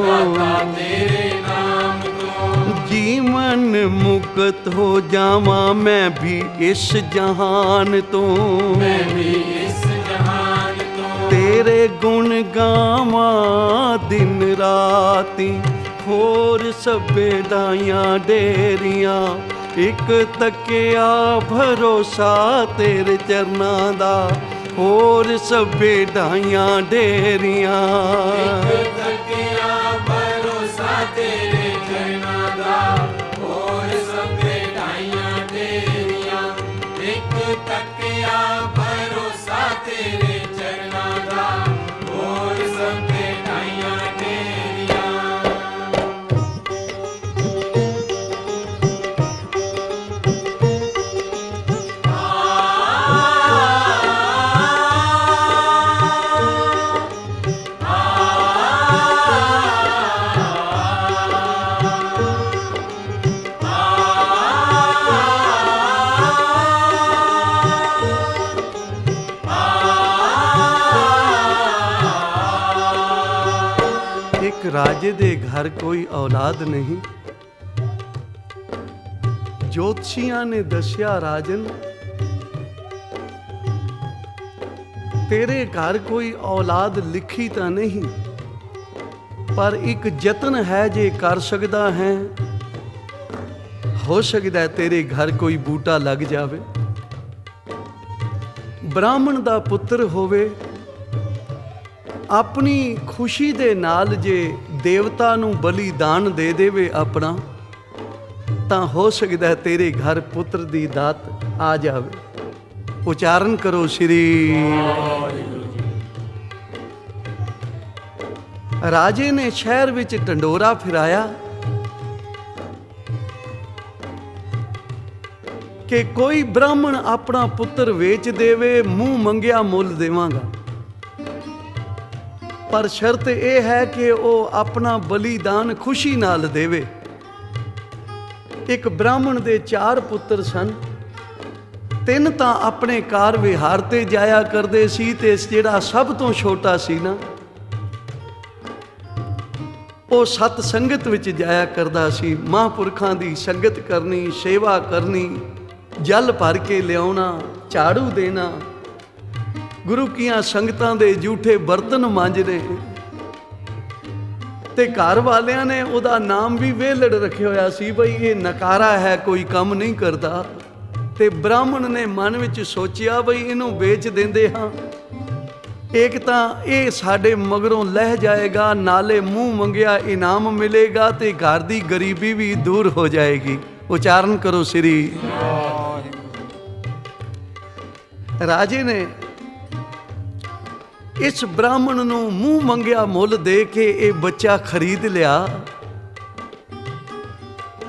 ਜੀਵਨ ਮੁਕਤ ਹੋ ਜਾਵਾਂ ਮੈਂ ਵੀ ਇਸ ਜਹਾਨ ਤੋਂ। ਤੇਰੇ ਗੁਣ ਗਾਵਾਂ ਦਿਨ ਰਾਤੀ, ਹੋਰ ਸਭੇ ਢਾਈਆਂ ਡੇਰੀਆਂ। ਇੱਕ ਤੱਕਿਆ ਭਰੋਸਾ ਤੇਰੇ ਚਰਨਾਂ ਦਾ, ਹੋਰ ਸਭੇ ਢਾਈਆਂ ਡੇਰੀਆਂ। ਇੱਕ ਤੱਕਿਆ ਭਰੋਸਾ ਤੇਰੇ ਚਰਨਾਂ ਦਾ, ਹੋਰ ਸਭੇ ਢਾਈਆਂ ਡੇਰੀਆਂ। ਇੱਕ ਤੱਕਿਆ ਭਰੋਸਾ ਤੇਰੇ ਚਰਨਾਂ ਦਾ, ਹੋਰ ਸਭੇ ਢਾਈਆਂ ਡੇਰੀਆਂ। ਰਾਜੇ ਦੇ ਘਰ ਕੋਈ ਔਲਾਦ ਨਹੀਂ। ਜੋਤਸ਼ੀਆਂ ਨੇ ਦੱਸਿਆ ਰਾਜਨ, ਤੇਰੇ ਘਰ ਕੋਈ ਔਲਾਦ ਲਿਖੀ ਤਾਂ ਨਹੀਂ, ਪਰ ਇੱਕ ਯਤਨ ਹੈ ਜੇ ਕਰ ਸਕਦਾ ਹੈ। ਹੋ ਸਕਦਾ ਤੇਰੇ ਘਰ ਕੋਈ ਬੂਟਾ ਲੱਗ ਜਾਵੇ, ਬ੍ਰਾਹਮਣ ਦਾ ਪੁੱਤਰ ਹੋਵੇ। ਆਪਣੀ ਖੁਸ਼ੀ ਦੇ ਨਾਲ ਜੇ ਦੇਵਤਾ ਨੂੰ ਬਲੀਦਾਨ ਦੇ ਦੇਵੇ ਆਪਣਾ, ਤਾਂ ਹੋ ਸਕਦਾ ਤੇਰੇ ਘਰ ਪੁੱਤਰ ਦੀ ਦਾਤ ਆ ਜਾਵੇ। ਉਚਾਰਨ ਕਰੋ ਸ਼੍ਰੀ। ਰਾਜੇ ਨੇ ਸ਼ਹਿਰ ਵਿੱਚ ਢੰਡੋਰਾ ਫਿਰਾਇਆ ਕਿ ਕੋਈ ਬ੍ਰਾਹਮਣ ਆਪਣਾ ਪੁੱਤਰ ਵੇਚ ਦੇਵੇ, ਮੂੰਹ ਮੰਗਿਆ ਮੁੱਲ ਦੇਵਾਂਗਾ, ਪਰ ਸ਼ਰਤ ਇਹ ਹੈ ਕਿ ਉਹ ਆਪਣਾ ਬਲੀਦਾਨ ਖੁਸ਼ੀ ਨਾਲ ਦੇਵੇ। ਇੱਕ ਬ੍ਰਾਹਮਣ ਦੇ 4 ਪੁੱਤਰ ਸਨ, 3 ਤਾਂ ਆਪਣੇ ਕਾਰ ਵਿਹਾਰ ਤੇ ਜਾਇਆ ਕਰਦੇ ਸੀ, ਤੇ ਜਿਹੜਾ ਸਭ ਤੋਂ ਛੋਟਾ ਸੀ ਨਾ, ਉਹ ਸਤ ਸੰਗਤ ਵਿੱਚ ਜਾਇਆ ਕਰਦਾ ਸੀ। ਮਹਾਂਪੁਰਖਾਂ ਦੀ ਸੰਗਤ ਕਰਨੀ, ਸੇਵਾ ਕਰਨੀ, ਜਲ ਭਰ ਕੇ ਲਿਆਉਣਾ, ਝਾੜੂ ਦੇਣਾ, ਗੁਰੂ ਕੀਆਂ ਸੰਗਤਾਂ ਦੇ ਜੂਠੇ ਬਰਤਨ ਮਾਂਜਣੇ। ਤੇ ਘਰ ਵਾਲਿਆਂ ਨੇ ਉਹਦਾ ਨਾਮ ਵੀ ਵੇਲੜ ਰੱਖਿਆ ਹੋਇਆ ਸੀ, ਬਈ ਇਹ ਨਕਾਰਾ ਹੈ, ਕੋਈ ਕੰਮ ਨਹੀਂ ਕਰਦਾ। ਤੇ ਬ੍ਰਾਹਮਣ ਨੇ ਮਨ ਵਿੱਚ ਸੋਚਿਆ ਬਈ ਇਹਨੂੰ ਵੇਚ ਦਿੰਦੇ ਹਾਂ, ਇੱਕ ਤਾਂ ਇਹ ਸਾਡੇ ਮਗਰੋਂ ਲਹਿ ਜਾਏਗਾ, ਨਾਲੇ ਮੂੰਹ ਮੰਗਿਆ ਇਨਾਮ ਮਿਲੇਗਾ, ਤੇ ਘਰ ਦੀ ਗਰੀਬੀ ਵੀ ਦੂਰ ਹੋ ਜਾਏਗੀ। ਉਚਾਰਨ ਕਰੋ ਸ੍ਰੀ। ਰਾਜੇ ਨੇ ਇਸ ਬ੍ਰਾਹਮਣ ਨੂੰ ਮੂੰਹ ਮੰਗਿਆ ਮੁੱਲ ਦੇ ਕੇ ਇਹ ਬੱਚਾ ਖਰੀਦ ਲਿਆ।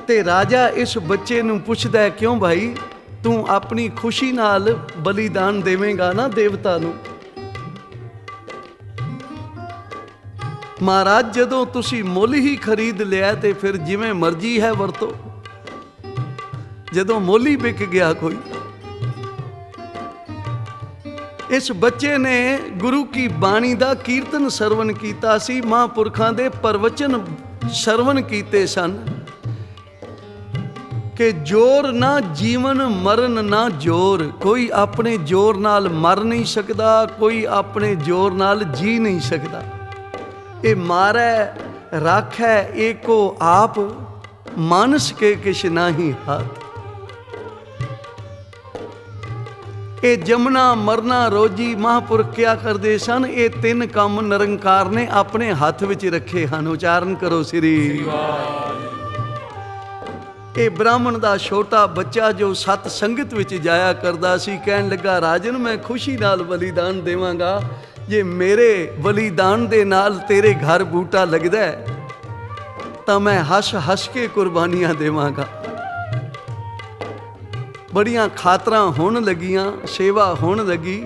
ਤੇ ਰਾਜਾ ਇਸ ਬੱਚੇ ਨੂੰ ਪੁੱਛਦਾ ਹੈ, ਕਿਉਂ ਭਾਈ, ਤੂੰ ਆਪਣੀ ਖੁਸ਼ੀ ਨਾਲ ਬਲੀਦਾਨ ਦੇਵੇਂਗਾ ਨਾ ਦੇਵਤਾ ਨੂੰ? ਮਹਾਰਾਜ, ਜਦੋਂ ਤੁਸੀਂ ਮੁੱਲ ਹੀ ਖਰੀਦ ਲਿਆ ਤੇ ਫਿਰ ਜਿਵੇਂ ਮਰਜ਼ੀ ਹੈ ਵਰਤੋ। ਜਦੋਂ ਮੁੱਲ ਹੀ ਵਿਕ ਗਿਆ ਕੋਈ। ਇਸ ਬੱਚੇ ਨੇ ਗੁਰੂ ਕੀ ਬਾਣੀ ਦਾ ਕੀਰਤਨ ਸਰਵਨ ਕੀਤਾ ਸੀ, ਮਹਾਂਪੁਰਖਾਂ ਦੇ ਪ੍ਰਵਚਨ ਸਰਵਨ ਕੀਤੇ ਸਨ ਕਿ ਜੋਰ ਨਾ ਜੀਵਨ ਮਰਨ ਨਾ ਜੋਰ। ਕੋਈ ਆਪਣੇ ਜੋਰ ਨਾਲ ਮਰ ਨਹੀਂ ਸਕਦਾ, ਕੋਈ ਆਪਣੇ ਜੋਰ ਨਾਲ ਜੀ ਨਹੀਂ ਸਕਦਾ। ਇਹ ਮਾਰੈ ਰਾਖੈ ਏਕੋ ਆਪ, ਮਾਨਸ ਕੇ ਕਿਛ ਨਾਹੀ ਹਾਥ। ਇਹ ਜਮਨਾ ਮਰਨਾ ਰੋਜੀ ਮਹਾਂਪੁਰਖ ਕਿਆ ਕਰਦੇ ਸਨ, ਇਹ 3 ਕੰਮ ਨਿਰੰਕਾਰ ਨੇ ਆਪਣੇ ਹੱਥ ਵਿੱਚ ਰੱਖੇ ਹਨ। ਉਚਾਰਨ ਕਰੋ ਸ੍ਰੀ। ਇਹ ਬ੍ਰਾਹਮਣ ਦਾ ਛੋਟਾ ਬੱਚਾ ਜੋ ਸਤ ਸੰਗਤ ਵਿੱਚ ਜਾਇਆ ਕਰਦਾ ਸੀ, ਕਹਿਣ ਲੱਗਾ, ਰਾਜਨ, ਮੈਂ ਖੁਸ਼ੀ ਨਾਲ ਬਲੀਦਾਨ ਦੇਵਾਂਗਾ, ਜੇ ਮੇਰੇ ਬਲੀਦਾਨ ਦੇ ਨਾਲ ਤੇਰੇ ਘਰ ਬੂਟਾ ਲੱਗਦਾ ਹੈ ਤਾਂ ਮੈਂ ਹੱਸ ਹੱਸ ਕੇ ਕੁਰਬਾਨੀਆਂ ਦੇਵਾਂਗਾ। ਬੜੀਆਂ ਖਾਤਰਾਂ ਹੋਣ ਲੱਗੀਆਂ, ਸੇਵਾ ਹੋਣ ਲੱਗੀ।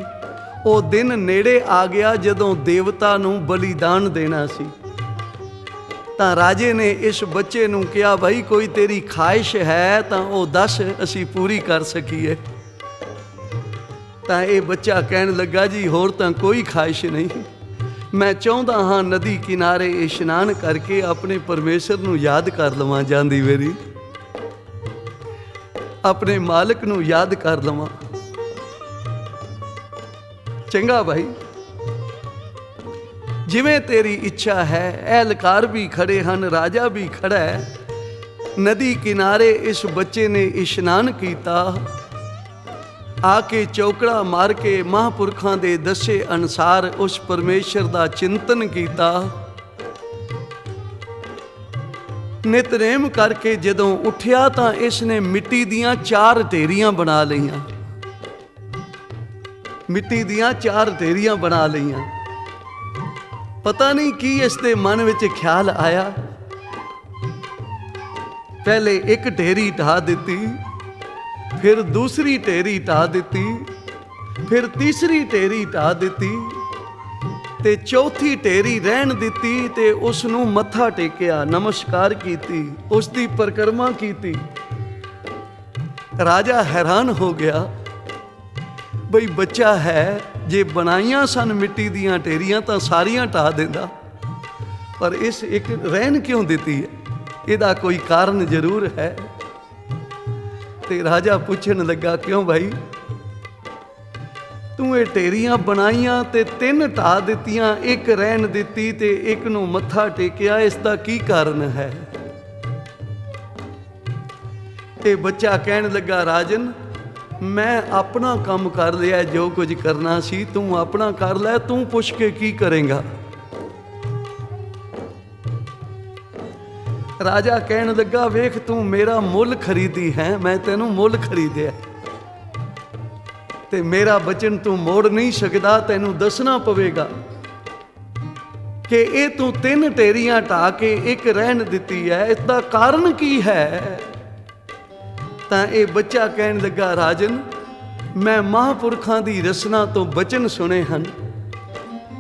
ਉਹ ਦਿਨ ਨੇੜੇ ਆ ਗਿਆ ਜਦੋਂ ਦੇਵਤਾ ਨੂੰ ਬਲੀਦਾਨ ਦੇਣਾ ਸੀ। ਤਾਂ ਰਾਜੇ ਨੇ ਇਸ ਬੱਚੇ ਨੂੰ ਕਿਹਾ, ਭਾਈ ਕੋਈ ਤੇਰੀ ਖਾਹਿਸ਼ ਹੈ ਤਾਂ ਉਹ ਦੱਸ, ਅਸੀਂ ਪੂਰੀ ਕਰ ਸਕੀਏ। ਤਾਂ ਇਹ ਬੱਚਾ ਕਹਿਣ ਲੱਗਾ, ਜੀ ਹੋਰ ਤਾਂ ਕੋਈ ਖਾਹਿਸ਼ ਨਹੀਂ, ਮੈਂ ਚਾਹੁੰਦਾ ਹਾਂ ਨਦੀ ਕਿਨਾਰੇ ਇਸ਼ਨਾਨ ਕਰਕੇ ਆਪਣੇ ਪਰਮੇਸ਼ਰ ਨੂੰ ਯਾਦ ਕਰ ਲਵਾਂ, ਜਾਂਦੀ ਵੇਰੀ ਆਪਣੇ ਮਾਲਕ ਨੂੰ ਯਾਦ ਕਰ ਲਵਾਂ। ਚੰਗਾ ਭਾਈ, ਜਿਵੇਂ ਤੇਰੀ ਇੱਛਾ ਹੈ। ਅਹਿਲਕਾਰ ਵੀ ਖੜੇ ਹਨ, ਰਾਜਾ ਵੀ ਖੜਾ ਹੈ। ਨਦੀ ਕਿਨਾਰੇ ਇਸ ਬੱਚੇ ਨੇ ਇਸ਼ਨਾਨ ਕੀਤਾ। ਆ ਕੇ ਚੌਕੜਾ ਮਾਰ ਕੇ ਮਹਾਂਪੁਰਖਾਂ ਦੇ ਦੱਸੇ ਅਨੁਸਾਰ ਉਸ ਪਰਮੇਸ਼ਰ ਦਾ ਚਿੰਤਨ ਕੀਤਾ। ਨਿਤਨੇਮ ਕਰਕੇ ਜਦੋਂ ਉੱਠਿਆ ਤਾਂ ਇਸ ਨੇ ਮਿੱਟੀ ਦੀਆਂ 4 ਢੇਰੀਆਂ ਬਣਾ ਲਈਆਂ। ਮਿੱਟੀ ਦੀਆਂ 4 ਢੇਰੀਆਂ ਬਣਾ ਲਈਆਂ। ਪਤਾ ਨਹੀਂ ਕੀ ਇਸ ਦੇ ਮਨ ਵਿੱਚ ਖਿਆਲ ਆਇਆ। ਪਹਿਲੇ ਇੱਕ ਢੇਰੀ ਢਾ ਦਿੱਤੀ, ਫਿਰ ਦੂਸਰੀ ਢੇਰੀ ਢਾ ਦਿੱਤੀ, ਫਿਰ ਤੀਸਰੀ ਢੇਰੀ ਢਾ ਦਿੱਤੀ, ਤੇ ਚੌਥੀ ਢੇਰੀ ਰਹਿਣ ਦਿੱਤੀ। ਤੇ ਉਸ ਨੂੰ ਮੱਥਾ ਟੇਕਿਆ, ਨਮਸਕਾਰ ਕੀਤੀ, ਉਸ ਦੀ ਪਰਿਕਰਮਾ ਕੀਤੀ। ਰਾਜਾ ਹੈਰਾਨ ਹੋ ਗਿਆ, ਬਈ ਬੱਚਾ ਹੈ, ਜੇ ਬਣਾਈਆਂ ਸਨ ਮਿੱਟੀ ਦੀਆਂ ਢੇਰੀਆਂ ਤਾਂ ਸਾਰੀਆਂ ਢਾ ਦਿੰਦਾ, ਪਰ ਇਸ ਇੱਕ ਰਹਿਣ ਕਿਉਂ ਦਿੱਤੀ ਹੈ? ਇਹਦਾ ਕੋਈ ਕਾਰਨ ਜ਼ਰੂਰ ਹੈ। ਤੇ ਰਾਜਾ ਪੁੱਛਣ ਲੱਗਾ, ਕਿਉਂ ਭਾਈ, ਤੂੰ ਇਹ ਢੇਰੀਆਂ ਬਣਾਈਆਂ ਤੇ 3 ਢਾ ਦਿੱਤੀਆਂ, ਇੱਕ ਰਹਿਣ ਦਿੱਤੀ ਤੇ ਇੱਕ ਨੂੰ ਮੱਥਾ ਟੇਕਿਆ, ਇਸ ਦਾ ਕੀ ਕਾਰਨ ਹੈ? ਇਹ ਬੱਚਾ ਕਹਿਣ ਲੱਗਾ, ਰਾਜਨ, ਮੈਂ ਆਪਣਾ ਕੰਮ ਕਰ ਲਿਆ, ਜੋ ਕੁਝ ਕਰਨਾ ਸੀ ਤੂੰ ਆਪਣਾ ਕਰ ਲੈ, ਤੂੰ ਪੁੱਛ ਕੇ ਕੀ ਕਰੇਂਗਾ? ਰਾਜਾ ਕਹਿਣ ਲੱਗਾ, ਵੇਖ ਤੂੰ ਮੇਰਾ ਮੁੱਲ ਖਰੀਦੀ ਹੈ, ਮੈਂ ਤੈਨੂੰ ਮੁੱਲ ਖਰੀਦਿਆ ਤੇ ਮੇਰਾ ਬਚਨ ਤੂੰ ਮੋੜ ਨਹੀਂ ਸਕਦਾ, ਤੈਨੂੰ ਦੱਸਣਾ ਪਵੇਗਾ। ਕਿ ਇਹ ਤੂੰ 3 ਢੇਰੀਆਂ ਢਾ ਕੇ ਇੱਕ ਰਹਿਣ ਦਿੱਤੀ ਹੈ, ਇਸ ਦਾ ਕਾਰਨ ਕੀ ਹੈ? ਤਾਂ ਇਹ ਬੱਚਾ ਕਹਿਣ ਲੱਗਾ, ਰਾਜਨ, ਮੈਂ ਮਹਾਂਪੁਰਖਾਂ ਦੀ ਰਸਨਾ ਤੋਂ ਬਚਨ ਸੁਣੇ ਹਨ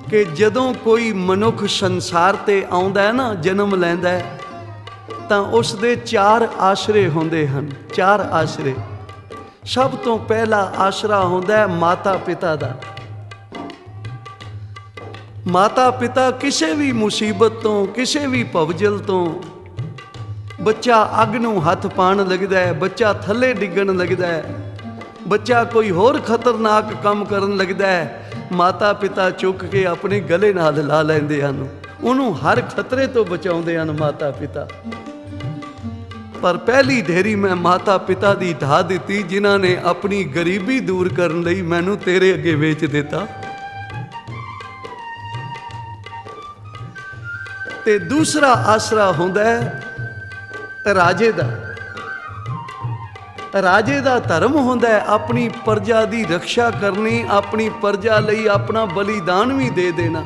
ਕਿ ਜਦੋਂ ਕੋਈ ਮਨੁੱਖ ਸੰਸਾਰ ਤੇ ਆਉਂਦਾ ਹੈ ਨਾ, ਜਨਮ ਲੈਂਦਾ ਹੈ, ਤਾਂ ਉਸ ਦੇ 4 ਆਸਰੇ ਹੁੰਦੇ ਹਨ। 4 ਆਸਰੇ। ਸਭ ਤੋਂ ਪਹਿਲਾ ਆਸਰਾ ਹੁੰਦਾ ਹੈ ਮਾਤਾ ਪਿਤਾ ਦਾ। ਮਾਤਾ ਪਿਤਾ ਕਿਸੇ ਵੀ ਮੁਸੀਬਤ ਤੋਂ, ਕਿਸੇ ਵੀ ਭਵਜਲ ਤੋਂ, ਬੱਚਾ ਅੱਗ ਨੂੰ ਹੱਥ ਪਾਉਣ ਲੱਗਦਾ ਹੈ, ਬੱਚਾ ਥੱਲੇ ਡਿੱਗਣ ਲੱਗਦਾ ਹੈ, ਬੱਚਾ ਕੋਈ ਹੋਰ ਖਤਰਨਾਕ ਕੰਮ ਕਰਨ ਲੱਗਦਾ ਹੈ, ਮਾਤਾ ਪਿਤਾ ਚੁੱਕ ਕੇ ਆਪਣੇ ਗਲੇ ਨਾਲ ਲਾ ਲੈਂਦੇ ਹਨ, ਉਹਨੂੰ ਹਰ ਖਤਰੇ ਤੋਂ ਬਚਾਉਂਦੇ ਹਨ ਮਾਤਾ ਪਿਤਾ। ਪਰ ਪਹਿਲੀ ਢੇਰੀ ਮੈਂ ਮਾਤਾ ਪਿਤਾ ਦੀ ਢਾ ਦਿੱਤੀ, ਜਿਨ੍ਹਾਂ ਨੇ ਆਪਣੀ ਗਰੀਬੀ ਦੂਰ ਕਰਨ ਲਈ ਮੈਨੂੰ ਤੇਰੇ ਅੱਗੇ ਵੇਚ ਦਿੱਤਾ। ਤੇ ਦੂਸਰਾ ਆਸਰਾ ਹੁੰਦਾ ਹੈ ਰਾਜੇ ਦਾ। ਰਾਜੇ ਦਾ ਧਰਮ ਹੁੰਦਾ ਹੈ ਆਪਣੀ ਪ੍ਰਜਾ ਦੀ ਰੱਖਿਆ ਕਰਨੀ, ਆਪਣੀ ਪ੍ਰਜਾ ਲਈ ਆਪਣਾ ਬਲੀਦਾਨ ਵੀ ਦੇ ਦੇਣਾ,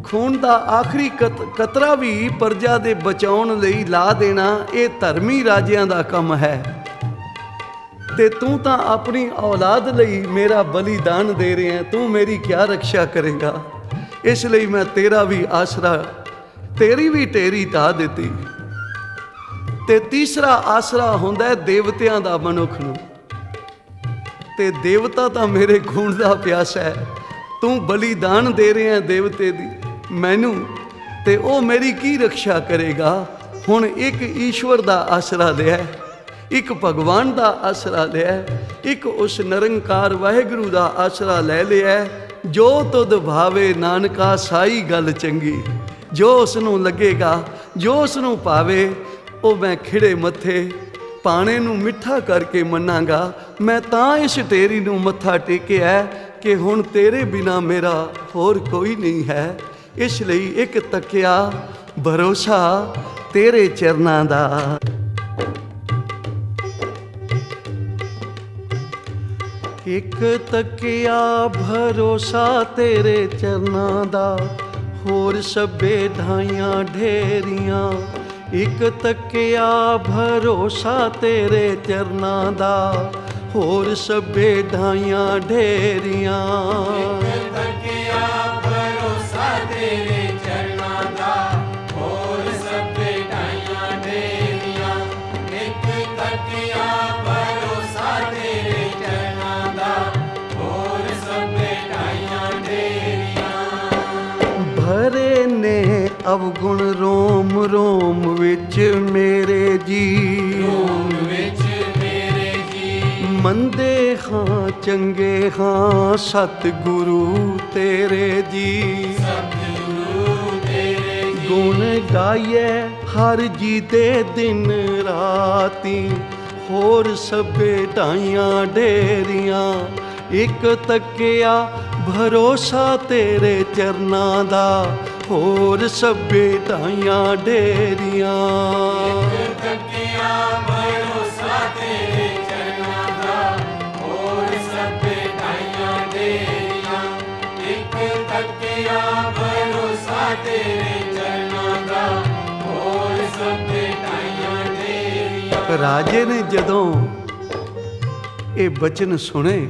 ਖੂਨ ਦਾ ਆਖਰੀ ਕਤਰਾ ਵੀ ਪ੍ਰਜਾ ਦੇ ਬਚਾਉਣ ਲਈ ਲਾ ਦੇਣਾ। ਇਹ ਧਰਮੀ ਰਾਜਿਆਂ ਦਾ ਕੰਮ ਹੈ। ਤੇ ਤੂੰ ਤਾਂ ਆਪਣੀ ਔਲਾਦ ਲਈ ਮੇਰਾ ਬਲੀਦਾਨ ਦੇ ਰਿਹਾ ਹੈ, ਤੂੰ ਮੇਰੀ ਕਿਆ ਰੱਖਿਆ ਕਰੇਗਾ? ਇਸ ਲਈ ਮੈਂ ਤੇਰਾ ਵੀ ਆਸਰਾ, ਤੇਰੀ ਵੀ ਢੇਰੀ ਢਾ ਦਿੱਤੀ। ਤੇ ਤੀਸਰਾ ਆਸਰਾ ਹੁੰਦਾ ਹੈ ਦੇਵਤਿਆਂ ਦਾ ਮਨੁੱਖ ਨੂੰ। ਤੇ ਦੇਵਤਾ ਤਾਂ ਮੇਰੇ ਖੂਨ ਦਾ ਪਿਆਸਾ ਹੈ, ਤੂੰ ਬਲੀਦਾਨ ਦੇ ਰਿਹਾ ਦੇਵਤੇ ਦੀ ਮੈਨੂੰ, ਤੇ ਉਹ ਮੇਰੀ ਕੀ ਰੱਖਿਆ ਕਰੇਗਾ? ਹੁਣ ਇੱਕ ਈਸ਼ਵਰ ਦਾ ਆਸਰਾ ਲਿਆ, ਇੱਕ ਭਗਵਾਨ ਦਾ ਆਸਰਾ ਲਿਆ, ਇੱਕ ਉਸ ਨਿਰੰਕਾਰ ਵਾਹਿਗੁਰੂ ਦਾ ਆਸਰਾ ਲੈ ਲਿਆ। ਜੋ ਤੁਧ ਭਾਵੇ ਨਾਨਕਾ ਸਾਈ ਗੱਲ ਚੰਗੀ, ਜੋ ਉਸ ਨੂੰ ਲੱਗੇਗਾ, ਜੋ ਉਸ ਨੂੰ ਭਾਵੇ, ਉਹ ਮੈਂ ਖਿੜੇ ਮੱਥੇ ਪਾਣੇ ਨੂੰ ਮਿੱਠਾ ਕਰਕੇ ਮੰਨਾਂਗਾ। ਮੈਂ ਤਾਂ ਇਸ ਢੇਰੀ ਨੂੰ ਮੱਥਾ ਟੇਕਿਆ ਕਿ ਹੁਣ ਤੇਰੇ ਬਿਨਾ ਮੇਰਾ ਹੋਰ ਕੋਈ ਨਹੀਂ ਹੈ। ਇਸ ਲਈ ਇੱਕ ਤੱਕਿਆ ਭਰੋਸਾ ਤੇਰੇ ਚਰਨਾਂ ਦਾ। ਇੱਕ ਤੱਕਿਆ ਭਰੋਸਾ ਤੇਰੇ ਚਰਨਾਂ ਦਾ, ਹੋਰ ਸਭੇ ਢਾਈਆਂ ਢੇਰੀਆਂ। ਇੱਕ ਤੱਕਿਆ ਭਰੋਸਾ ਤੇਰੇ ਚਰਨਾਂ ਦਾ, ਹੋਰ ਸਭੇ ਢਾਈਆਂ ਢੇਰੀਆਂ। ਇੱਕ ਤੱਕਿਆ ਭਰੋਸਾ ਤੇਰੇ ਚਰਨਾਂ ਦਾ, ਹੋਰ ਸਭੇ ਢਾਈਆਂ ਢੇਰੀਆਂ। ਇੱਕ ਤੱਕਿਆ ਭਰੋਸਾ ਤੇਰੇ ਚਰਨਾਂ ਦਾ, ਹੋਰ ਸਭੇ ਢਾਈਆਂ ਢੇਰੀਆਂ। ਭਰੇ ਨੇ ਅਵਗੁਣ ਰੋਮ ਰੋਮ ਵਿੱਚ ਮੇਰੇ ਜੀ, ਰੋਮ ਵਿੱਚ ਮੇਰੇ ਜੀ। ਮੰਦੇ ਹਾਂ ਚੰਗੇ ਹਾਂ ਸਤਿਗੁਰੂ ਤੇਰੇ ਜੀ। ਸਤਿਗੁਰੂ ਤੇਰੇ ਜੀ। ਗੁਣ ਗਾਈਏ ਹਰ ਜੀ ਦੇ ਦਿਨ ਰਾਤੀ, ਹੋਰ ਸਭੇ ਢਾਈਆਂ ਢੇਰੀਆਂ। ਇੱਕ ਤੱਕਿਆ ਭਰੋਸਾ ਤੇਰੇ ਚਰਨਾਂ ਦਾ, ਹੋਰ ਸਭੇ ਢਾਈਆਂ ਢੇਰੀਆਂ। ਇੱਕ ਤੱਕਿਆ ਭਰੋਸਾ ਤੇਰੇ ਚਰਨਾਂ ਦਾ, ਹੋਰ ਸਭੇ ਢਾਈਆਂ ਢੇਰੀਆਂ। ਇੱਕ ਤੱਕਿਆ ਭਰੋਸਾ ਤੇਰੇ ਚਰਨਾਂ ਦਾ, ਹੋਰ ਸਭੇ ਢਾਈਆਂ ਢੇਰੀਆਂ। ਰਾਜੇ ਨੇ ਜਦੋਂ ਇਹ ਬਚਨ ਸੁਣੇ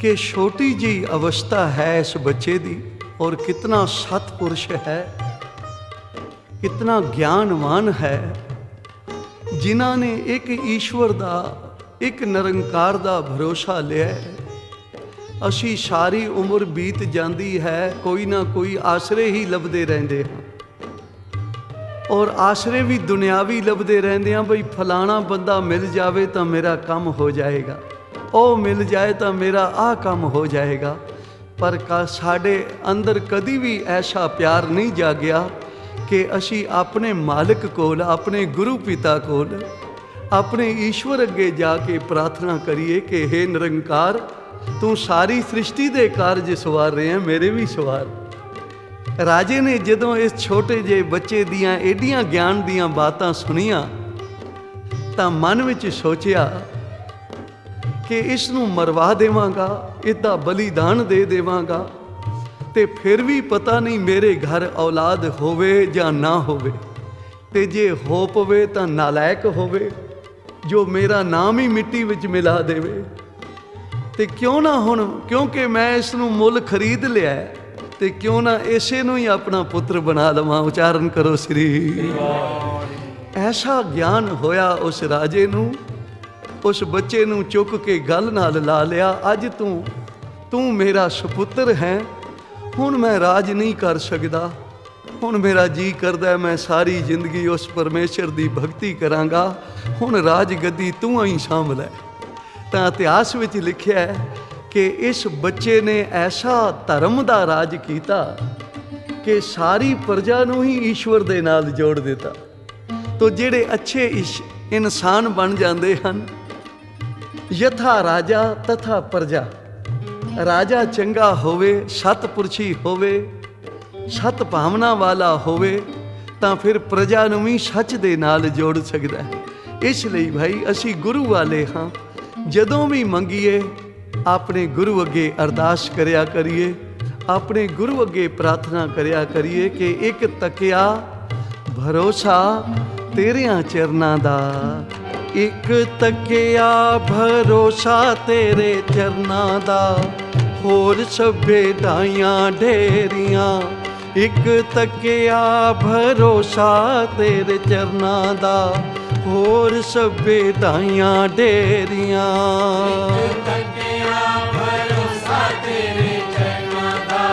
ਕਿ ਛੋਟੀ ਜੀ ਅਵਸਥਾ ਹੈ ਇਸ ਬੱਚੇ ਦੀ, और कितना सतपुरुष है, कितना ज्ञानवान है, जिन्हों ने एक ईश्वर का, एक निरंकार का भरोसा लिया है। असी सारी उम्र बीत जाती है, कोई ना कोई आसरे ही लभदे रहंदे हैं, और आसरे भी दुनियावी लभदे रहंदे हैं। बई फलाना बंदा मिल जाए तो मेरा काम हो जाएगा, ओ मिल जाए तो मेरा आ काम हो जाएगा। पर साढ़े अंदर कदी भी ऐसा प्यार नहीं जागया कि असी अपने मालिक कोल, अपने गुरु पिता कोल, अपने ईश्वर अगे जाके प्रार्थना करिए कि हे निरंकार, तू सारी सृष्टि दे कारज सवार रहे हैं, मेरे भी सवार। राजे ने जदों इस छोटे जे बच्चे दियां एडियां ज्ञान दियां बातां सुनियां तां मन विच सोचिया कि इस नूं मरवा देवांगा, इसदा बलिदान दे देवांगा। ਤੇ ਫਿਰ ਵੀ ਪਤਾ ਨਹੀਂ ਮੇਰੇ ਘਰ ਔਲਾਦ ਹੋਵੇ ਜਾਂ ਨਾ ਹੋਵੇ, ਤੇ ਜੇ ਹੋ ਪਵੇ ਤਾਂ ਨਾਲਾਇਕ ਹੋਵੇ ਜੋ ਮੇਰਾ ਨਾਮ ਹੀ ਮਿੱਟੀ ਵਿੱਚ ਮਿਲਾ ਦੇਵੇ। ਤੇ ਕਿਉਂ ਨਾ ਹੁਣ, ਕਿਉਂਕਿ ਮੈਂ ਇਸ ਨੂੰ ਮੁੱਲ ਖਰੀਦ ਲਿਆ, ਤੇ ਕਿਉਂ ਨਾ ਇਸੇ ਨੂੰ ਹੀ ਆਪਣਾ ਪੁੱਤਰ ਬਣਾ ਲਵਾਂ। ਉਚਾਰਨ ਕਰੋ ਸ੍ਰੀ। ਐਸਾ ਗਿਆਨ ਹੋਇਆ ਉਸ ਰਾਜੇ ਨੂੰ, ਉਸ ਬੱਚੇ ਨੂੰ ਚੁੱਕ ਕੇ ਗਲ ਨਾਲ ਲਾ ਲਿਆ। ਅੱਜ ਤੂੰ ਮੇਰਾ ਸੁਪੁੱਤਰ ਹੈ, ਹੁਣ ਮੈਂ ਰਾਜ ਨਹੀਂ ਕਰ ਸਕਦਾ। ਹੁਣ ਮੇਰਾ ਜੀ ਕਰਦਾ ਮੈਂ ਸਾਰੀ ਜ਼ਿੰਦਗੀ ਉਸ ਪਰਮੇਸ਼ਰ ਦੀ ਭਗਤੀ ਕਰਾਂਗਾ, ਹੁਣ ਰਾਜ ਗੱਦੀ ਤੂੰ ਹੀ ਸਾਂਭ ਲੈ। ਤਾਂ ਇਤਿਹਾਸ ਵਿੱਚ ਲਿਖਿਆ ਹੈ ਕਿ ਇਸ ਬੱਚੇ ਨੇ ਐਸਾ ਧਰਮ ਦਾ ਰਾਜ ਕੀਤਾ ਕਿ ਸਾਰੀ ਪ੍ਰਜਾ ਨੂੰ ਹੀ ਈਸ਼ਵਰ ਦੇ ਨਾਲ ਜੋੜ ਦਿੱਤਾ। ਤੋ ਜਿਹੜੇ ਅੱਛੇ ਇਨਸਾਨ ਬਣ ਜਾਂਦੇ ਹਨ, ਯਥਾ ਰਾਜਾ ਤਥਾ ਪ੍ਰਜਾ। ਰਾਜਾ ਚੰਗਾ ਹੋਵੇ, ਸਤਪੁਰਸ਼ੀ ਹੋਵੇ, ਸਤ ਭਾਵਨਾ ਵਾਲਾ ਹੋਵੇ, ਤਾਂ ਫਿਰ ਪ੍ਰਜਾ ਨੂੰ ਵੀ ਸੱਚ ਦੇ ਨਾਲ ਜੋੜ ਸਕਦਾ ਹੈ। ਇਸ ਲਈ ਭਾਈ ਅਸੀਂ ਗੁਰੂ ਵਾਲੇ ਹਾਂ, ਜਦੋਂ ਵੀ ਮੰਗੀਏ ਆਪਣੇ ਗੁਰੂ ਅੱਗੇ ਅਰਦਾਸ ਕਰਿਆ ਕਰੀਏ, ਆਪਣੇ ਗੁਰੂ ਅੱਗੇ ਪ੍ਰਾਰਥਨਾ ਕਰਿਆ ਕਰੀਏ ਕਿ ਇੱਕ ਤੱਕਿਆ ਭਰੋਸਾ ਤੇਰਿਆਂ ਚਰਨਾਂ ਦਾ, ਇੱਕ ਤੱਕਿਆ ਭਰੋਸਾ ਤੇਰੇ ਚਰਨਾਂ ਦਾ, ਹੋਰ ਸਭੇ ਢਾਈਆਂ ਢੇਰੀਆਂ। ਇੱਕ ਤੱਕਿਆ ਭਰੋਸਾ ਤੇਰੇ ਚਰਨਾਂ ਦਾ, ਹੋਰ ਸਭੇ ਢਾਈਆਂ ਢੇਰੀਆਂ। ਇੱਕ ਤੱਕਿਆ ਭਰੋਸਾ ਤੇਰੇ ਚਰਨਾਂ ਦਾ,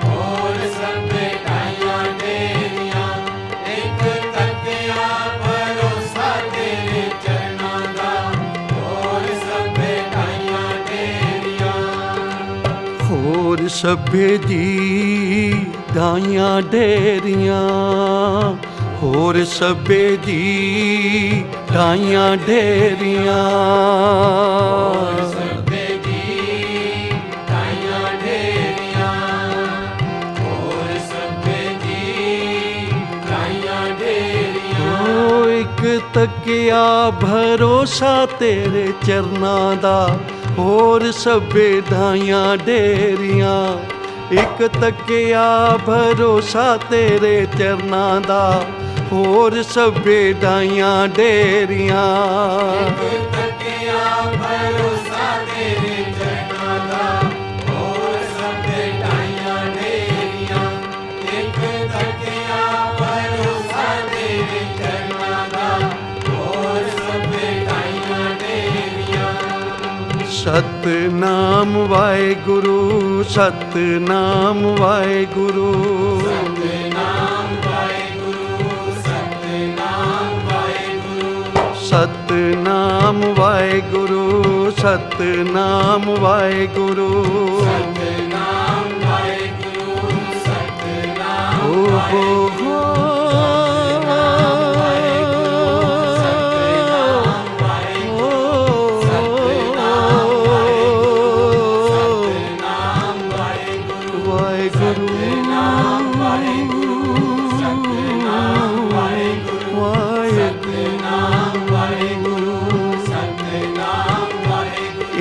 ਹੋਰ ਸਭੇ ਢਾਈਆਂ ਢੇਰੀਆਂ। ਇੱਕ ਤੱਕਿਆ ਭਰੋਸਾ ਤੇਰੇ ਚਰਨਾਂ ਦਾ, ਹੋਰ ਸਭੇ ਢਾਈਆਂ ਢੇਰੀਆਂ। ਹੋਰ ਸਭੇ ਜੀ ਢਾਈਆਂ ਢੇਰੀਆਂ, ਹੋਰ ਸਭੇ ਜੀ ਢਾਈਆਂ ਢੇਰੀਆਂ। ਹੋਰ ਸਭੇ ਜੀ ਢਾਈਆਂ ਢੇਰੀਆਂ, ਹੋਰ ਸਭੇ ਜੀ ਢਾਈਆਂ ਢੇਰੀਆਂ। ਓ ਇੱਕ ਤੱਕਿਆ ਭਰੋਸਾ ਤੇਰੇ ਚਰਨਾਂ ਦਾ, ਹੋਰ ਸਭੇ ਢਾਈਆਂ ਢੇਰੀਆਂ। ਇੱਕ ਤੱਕਿਆ ਭਰੋਸਾ ਤੇਰੇ ਚਰਨਾਂ ਦਾ, ਹੋਰ ਸਭੇ ਢਾਈਆਂ ਢੇਰੀਆਂ। ਇੱਕ ਤੱਕਿਆ ਭਰੋਸਾ ਤੇਰੇ ਚਰਨਾਂ ਦਾ, ਹੋਰ ਸਭੇ ਢਾਈਆਂ ਢੇਰੀਆਂ। ਇੱਕ ਤੱਕਿਆ ਭਰੋਸਾ ਤੇਰੇ ਚਰਨਾਂ ਦਾ, ਹੋਰ ਸਭੇ ਢਾਈਆਂ ਢੇਰੀਆਂ। ਸਤਨਾਮ ਵਾਹਿਗੁਰੂ, ਸਤਨਾਮ ਵਾਹਿਗੁਰੂ, ਸਤਿਨਾਮ ਵਾਹਿਗੁਰੂ, ਸਤਿਨਾਮ ਵਾਹਿਗੁਰੂ। ਸਤਨਾਮ ਵਾਹਿਗੁਰੂ, ਸਤਨਾਮ ਵਾਹਿਗੁਰੂ। ਸਤਿਨਾਮ ਵਾਹਿਗੁਰੂ, ਸਤਿਨਾਮ ਓ ਹੋ ਹੋ।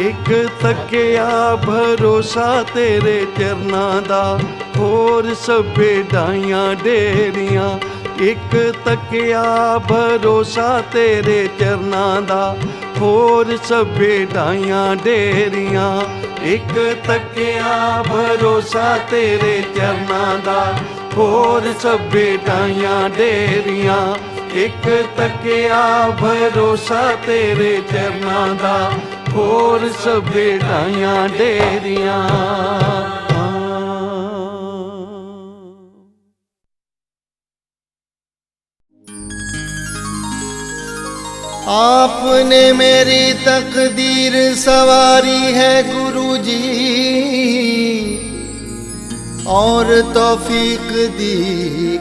ਇੱਕ ਤੱਕਿਆ ਭਰੋਸਾ ਤੇਰੇ ਚਰਨਾਂ ਦਾ, ਹੋਰ ਸਭੇ ਢਾਈਆਂ ਢੇਰੀਆਂ। ਇੱਕ ਤੱਕਿਆ ਭਰੋਸਾ ਤੇਰੇ ਚਰਨਾਂ ਦਾ, ਹੋਰ ਸਭੇ ਢਾਈਆਂ ਢੇਰੀਆਂ। ਇੱਕ ਤੱਕਿਆ ਭਰੋਸਾ ਤੇਰੇ ਚਰਨਾਂ ਦਾ, ਹੋਰ ਸਭੇ ਢਾਈਆਂ ਢੇਰੀਆਂ। ਇੱਕ ਤੱਕਿਆ ਭਰੋਸਾ ਤੇਰੇ ਚਰਨਾਂ ਦਾ, ਹੋਰ ਸਭੇ ਢਾਈਆਂ ਢੇਰੀਆਂ। आपने मेरी तकदीर सवारी है गुरु जी, और तौफीक दी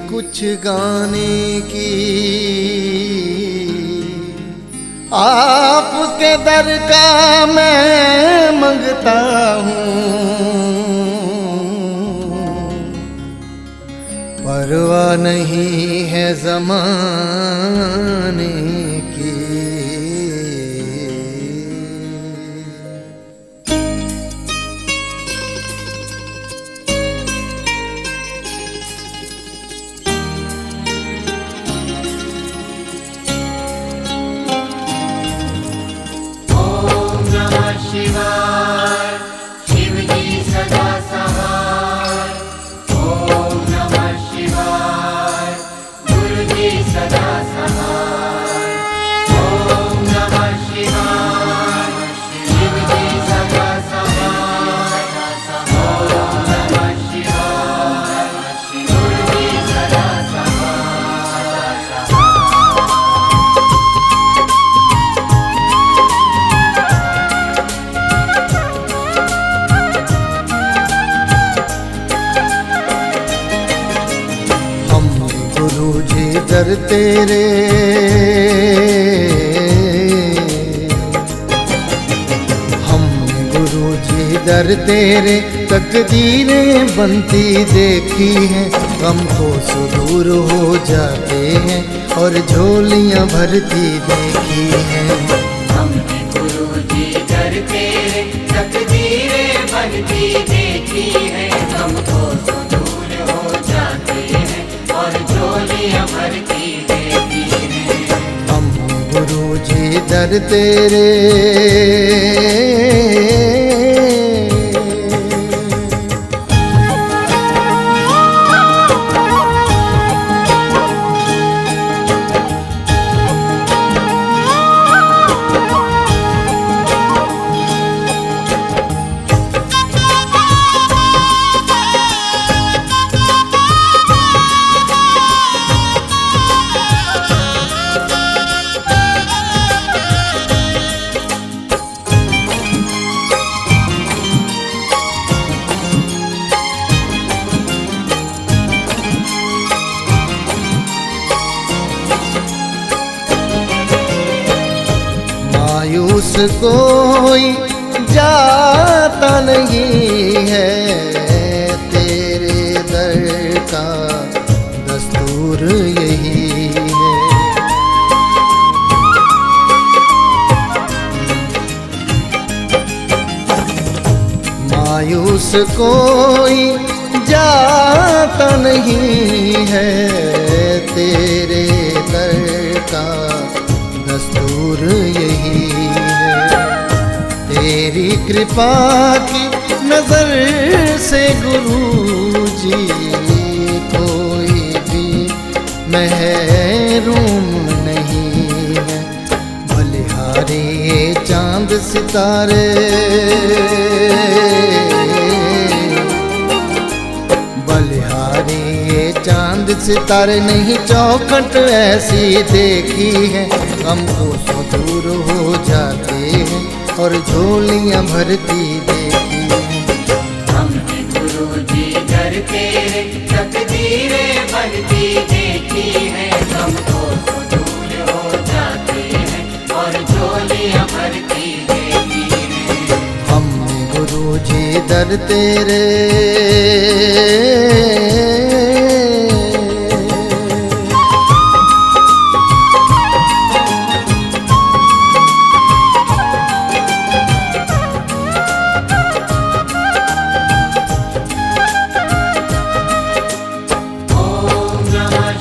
कुछ गाने की। आपके दर का मैं मंगता हूँ, परवाह नहीं है ज़माने की। शिवाय शिव जी सदा सहाय। ओम नमः शिवाय गुरु जी सदा सहाय। ओम नमः शिवाय शिव जी सदा सहाय। ओम नमः शिवाय गुरु जी सदा गुरु जी दर तेरे हमने गुरु जी दर तेरे तकदीरें बनती देखी हैं। गम को सुदूर हो जाते हैं और झोलियां भरती देखी हैं। हमने गुरु जी दर तेरे तकदीरें बनती देखी है। हमको सुदूर हो जाते हैं और झोलियां भरती देखी है। हम गुरु जी दर तेरे मायूस कोई जाता नहीं है। तेरे दर का दस्तूर यही है। मायूस कोई जाता नहीं है। तेरे दर का दस्तूर यही है। तेरी कृपा की नजर से गुरु जी कोई भी महरूम नहीं है। बलिहारी चांद सितारे बलिहारी चांद सितारे नहीं चौखट ऐसी देखी है। हमको सुदूर हो जाते हैं और झोलियां भरती देखी हैं। हमने गुरु जी दर तेरे तकदीरें बनती देखी है। हमको सुदूर हो जाते हैं और झोलियां भरती देखी है। हमने गुरु जी दर तेरे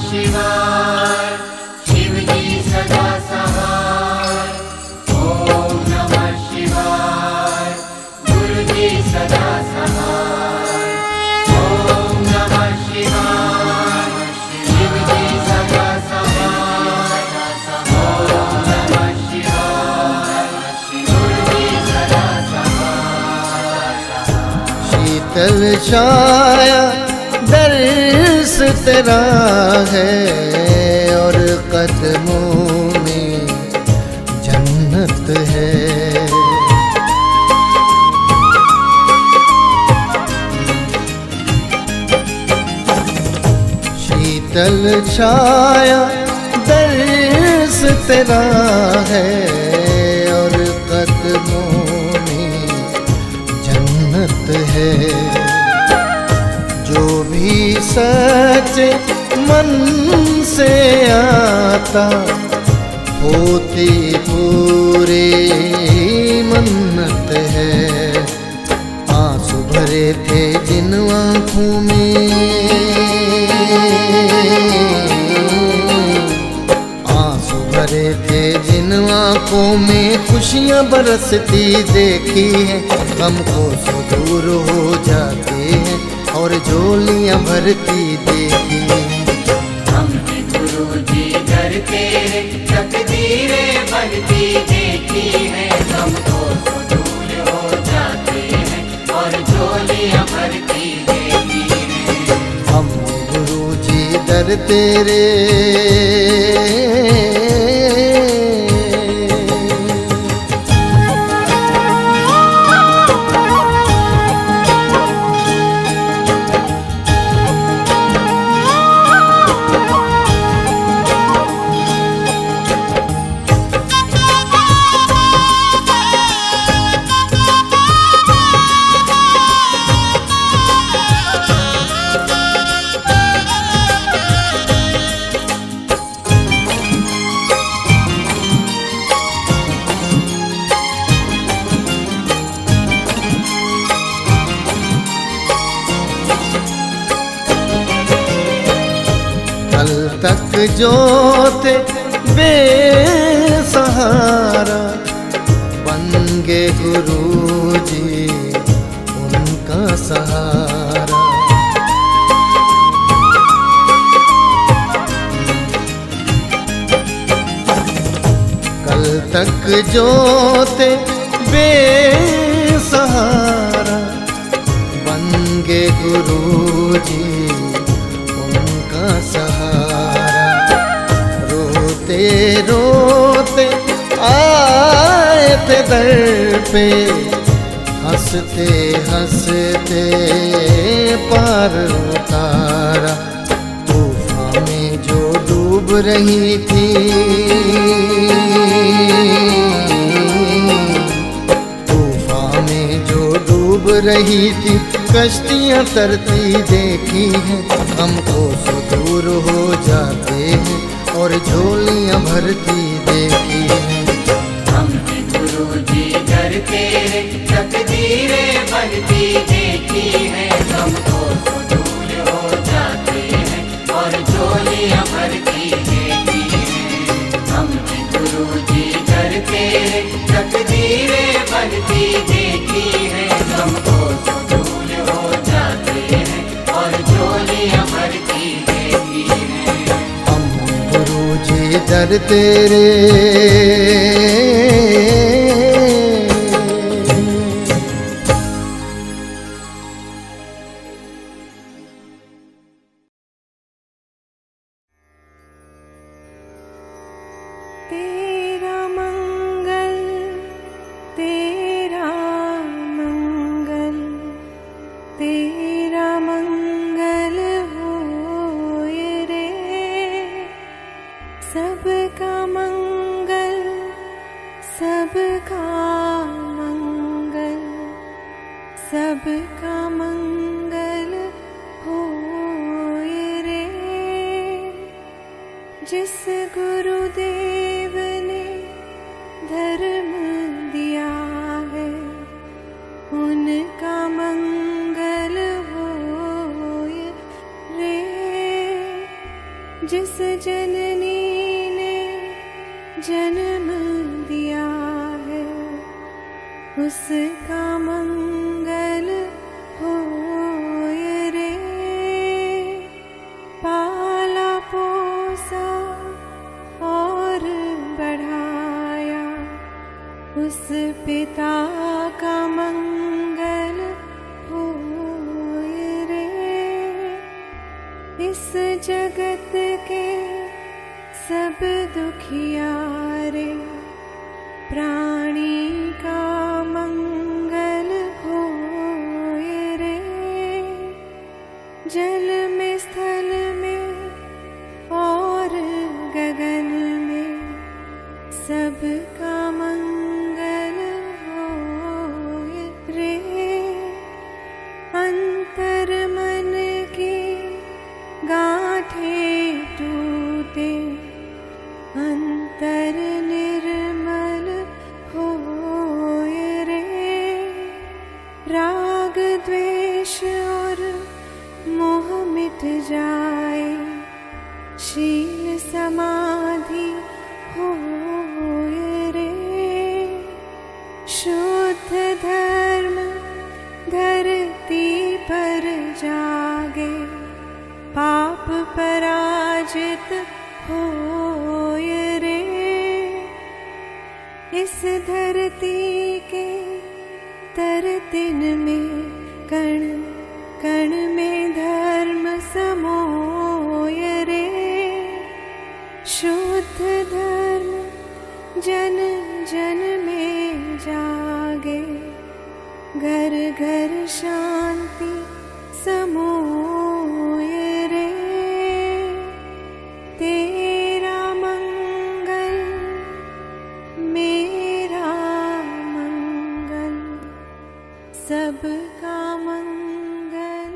शिवाय शिव जी सदा सहाय। ओम नमः शिवाय गुरु जी सदा सहाय। ओम नमः शिवाय शिव जी सदा सहाय। ओम नमः शिवाय गुरु जी सदा सहाय। शीतल छाया दर्श तेरा है और कदमों में जन्नत है। शीतल छाया दर्श तेरा है और कदमों में जन्नत है। जो भी सच मन से आता होती पूरे मन्नत है। आंसू भरे थे जिन आँखों में आंसू भरे थे जिन आँखों में खुशियाँ बरसती देखी हैं, हमको सुदूर हो जाते हैं और झोलियाँ भरती देखी हैं। हमने गुरुजी दर तेरे तकदीरें बनती देखी है, हमको तो दूर हो जाते हैं और झोलियाँ भरती देखी है। हमने गुरुजी दर तेरे कल तक जो थे बेसहारा बन गए गुरुजी उनका सहारा। कल तक जो थे बेसहारा बन गए गुरुजी उनका सहारा। रोते रोते आए थे दर पे, हंसते हंसते पार उतारा। तूफान में जो डूब रही थी, तूफान में जो डूब रही थी, कश्तियाँ तरती देखी हैं, हमको सुदूर हो जाते हैं और झोलियाँ भरती देखी हैं। हमने गुरुजी दर तेरे तकदीरें बनती देखी है, हमको तो दूर हो जाते हैं और झोलियाँ भरती देखी है। हमने गुरुजी दर तेरे तकदीरें बनती देखी है, हमको तो दूर हो जाते हैं और झोलियाँ भरती देखी है। हम गुरुजी दर तेरे तेरा मंगल, तेरा मंगल, तेरा मंगल होए रे। सबका मंगल, सबका मंगल, सबका मंगल होए रे। जिस गुरुदेव ने धर्म दिया है, उनका मंगल होए रे। जिस जननी ने जन्म दिया है, उसका मंगल होए रे। पाला पोसा और बढ़ाया, उस पिता का मंगल होए रे। इस जगत के सब दुखियारे, प्राणी का मंगल होए रे। जल में, स्थल में और गगन में, सबका मंगल होए रे। अंतर मन की गांठें टूटे, अंतर निर्मल होए रे। राग द्वेष और मोह मिट जाए, शील समाधि होए रे। विराजित होय रे। इस धरती के तरतिन में कण कण में धर्म समोय रे। शुद्ध धर्म जन जन में जागे, घर घर शांति समोय रे। तेरा मंगल मेरा मंगल, सबका मंगल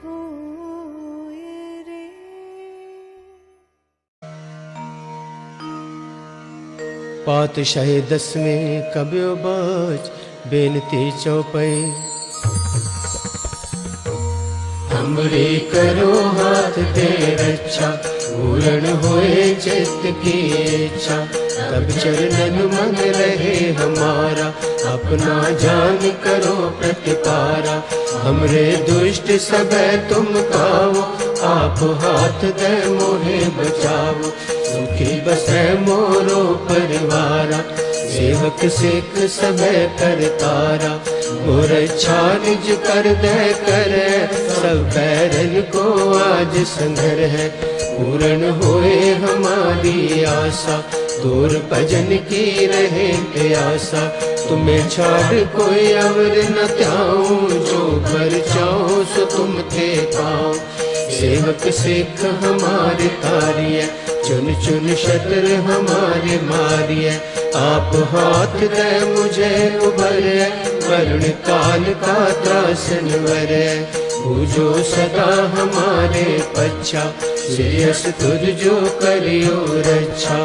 होय रे। पातशाही 10वें कब्यो बाज बेनती चौपाई। हमरे करो हाथ दे रक्षा, पूर्ण होए चित्त की इच्छा। तब चरणन मन रहे हमारा, अपना जान करो प्रतिपारा। हमरे दुष्ट सब तुम काओ, आप हाथ दे मोहे बचाओ। सुखी बसे मोरो परिवारा, सेवक सिख सब करतारा। मोर इच्छा निज कर दे करे, सब बैरन को आज संघर है। पूर्ण होए हमारी आशा, तोर भजन की रहे प्यासा। तुम्हें छाड़ कोई अवर न त्याऊं, जो कर चाहो सो तुम थे पाओ। सेवक सिख हमारे तारिय, चुन चुन शत्रु हमारे मारिय। आप हाथ दे मुझे उभरे, वरुण काल का त्रासन वरे। पूजो सदा हमारे पच्छा, श्रेयस तुझ जो करियो रक्षा।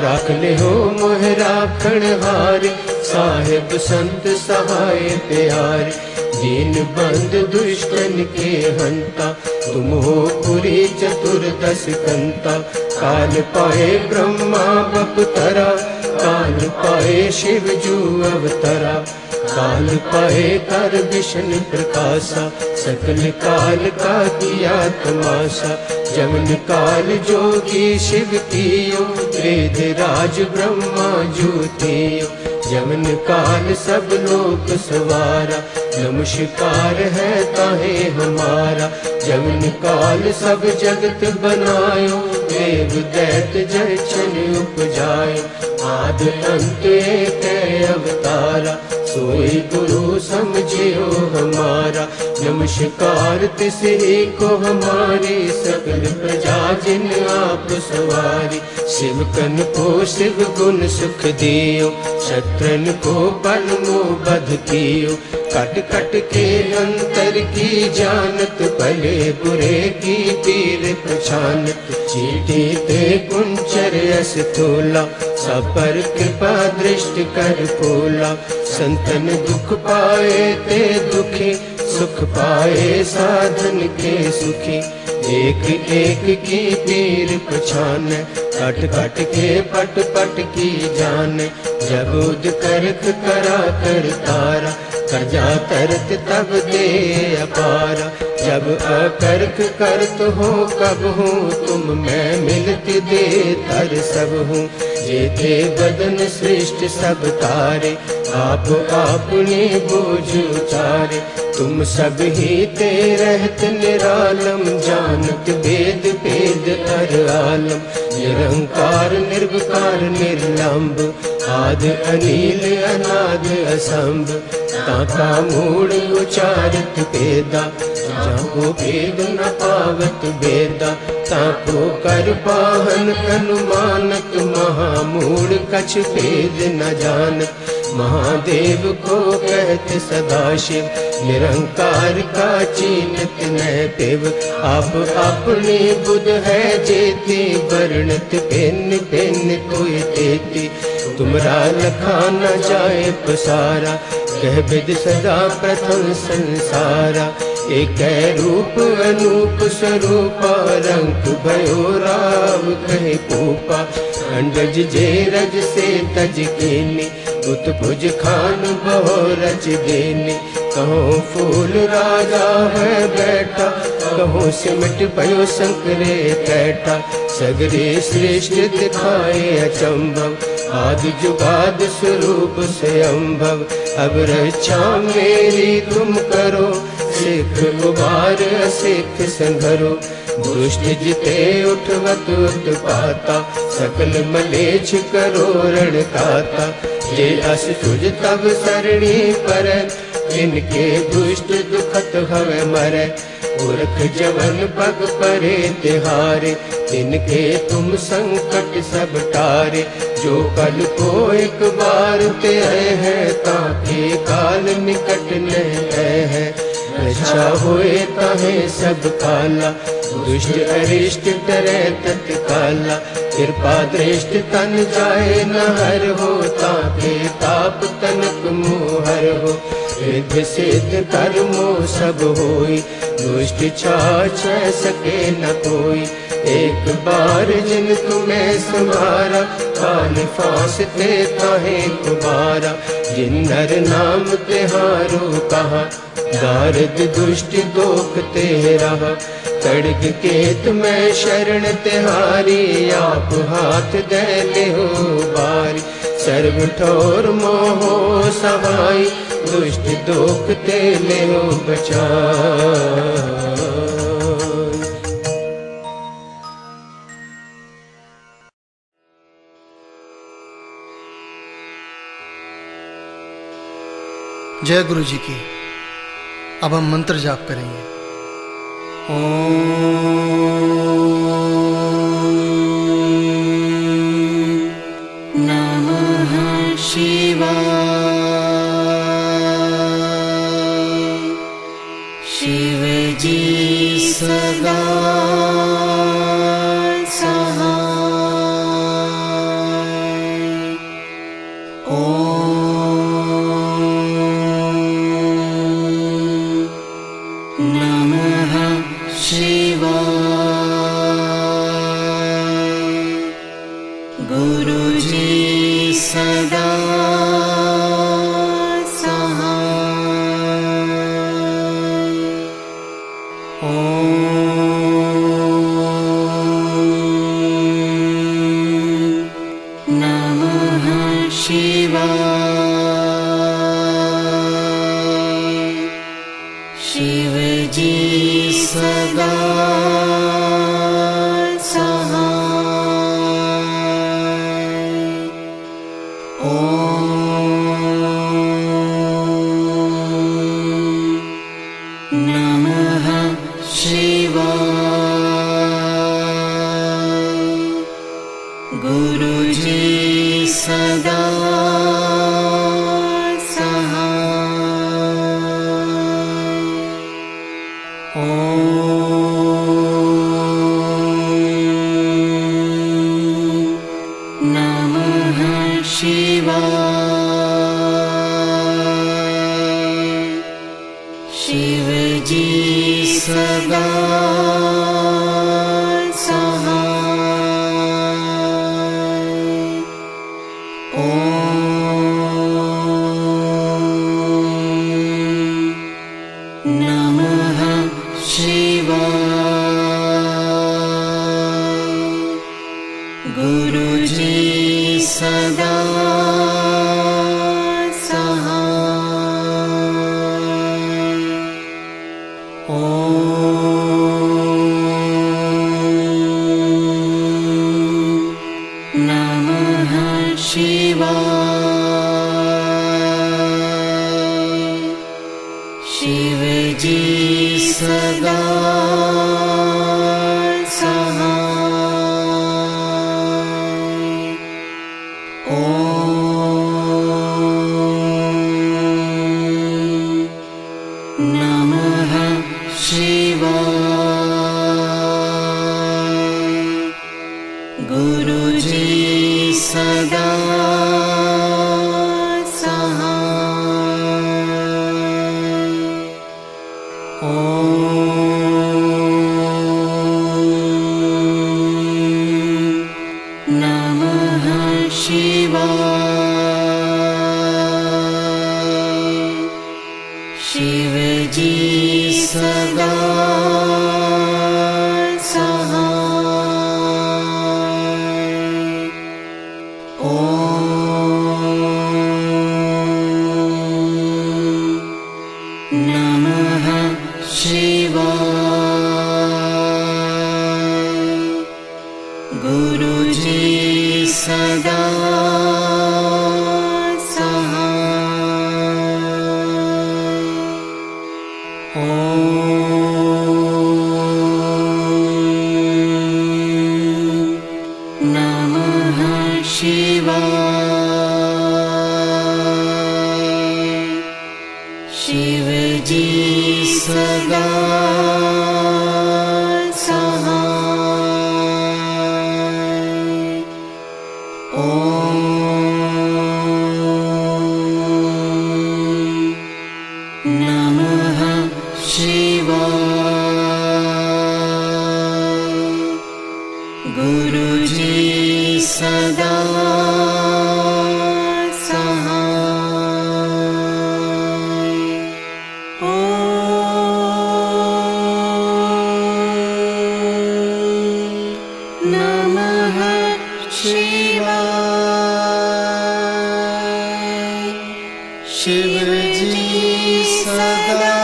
राख ले हो मोह राखण हारे, साहिब संत सहाय प्यारे। दीन बंद दुष्टन के हंता, तुम हो पुरी चतुर्दश कंता। काल पाए ब्रह्मा बपतरा, काल पाए शिव जू अवतरा। काल पाए कर विष्णु प्रकाशा, सकल काल का किया तमाशा। जमन काल जोगी शिव कियो, वेद राज ब्रह्मा ज्योतियो। जमन काल सब लोक सवारा, नमस्कार है ताहे हमारा। जमन काल सब जगत बनायो, देव दैत जय छन उपजायो। आद अंत एक अवतारा, सोई गुरु समझियो हमारा। नमस्कार तिसे को हमारी, सकल प्रजा जिन आप सवारी। शिवकन को शिव गुण सुख दियो, शत्रन को परमो बध कियो। कट कट के अंतर की जानत, भले बुरे की पीर पहचानत। चीटी ते कुंचर यस तोला, सब पर कृपा दृष्टि कर पोला। संतन दुख पाए ते दुखी, सुख पाए साधन के सुखी। एक एक की पीर पहचान, कट कट के पट पट की जान। जब उद करख करा कर तारा, करजा तरत तब दे अपारा। जब अकर्क करत हो कब हूँ, तुम मैं मिलत दे तर सब हूँ। जेते बदन सृष्ट सब तारे, आप आपने बोझ उतारे। तुम सब ही ते रहत निरालम, जानत वेद वेद अर आलम। निरंकार निर्विकार निर्लंब, आद अनील अनाद असंभ। ताका मूड़ उचारत वेदा, जाको वेद न पावत वेदा। ताको कर पाहन अनुमानत, महामूड़ कछ वेद न जानत। महादेव को कहते सदाशिव, निरंकार का चीनत न देव। आप अपने बुध है जेती, वर्णत भिन्न भिन्न कोई तेती। तुमरा लखा न जाए पसारा, कह विद सदा प्रथम संसारा। एक रूप अनूप स्वरूपा, रंग भयो राव कहे पूपा। अंडज जे रज से तज कीनी, उत भुज खान बहु रच देनी। कहो फूल राजा है बैठा, कहो सिमट पयो शंकरे कैठा। सगरे श्रेष्ठ दिखाए अचंभव, आदि जुगाद स्वरूप स्वयंभव। अब रक्षा मेरी तुम करो, सिख उबार सिख संघरो। दुष्ट जिते उठवत उत्पाता, सकल मलेच्छ करो रणकाता। जे अस तुझ तब सरणी पर, इनके दुष्ट दुखत हवे मरै। पुरख जवन पग परे तिहारे, तिनके तुम संकट सब टारे। जो कल को एक बार ते आए हैं, ताके काल निकट न है। रक्षा होए ताहे सब काला, दुष्ट अरिष्ट डरे तत्काला। कृपा दृष्ट तन जाए न हर हो, ताके ताप तनक मोहर हो। रिद्ध सिद्ध कर्मो सब होई, दुष्ट छाछ सके न कोई। एक बार जिन तुम्हें संभारा, काल फांसते ताहे कुबारा। जिन नर नाम तिहारो कहा, दारद दुष्ट दोख ते रहा। खड्ग केत में शरण तिहारी, आप हाथ दे ले हो बारी। सर्व ठोर मोहो सहाय, दुष्ट दोख ते ले हो बचाई। जय गुरु जी की। अब हम मंत्र जाप करेंगे। नमः शिवाय। शिव जी सदा शिव गुरुजी सदा शिवजी सदा सहाय। ॐ नमः शिवाय। गुरुजी सदा शिवजी सदा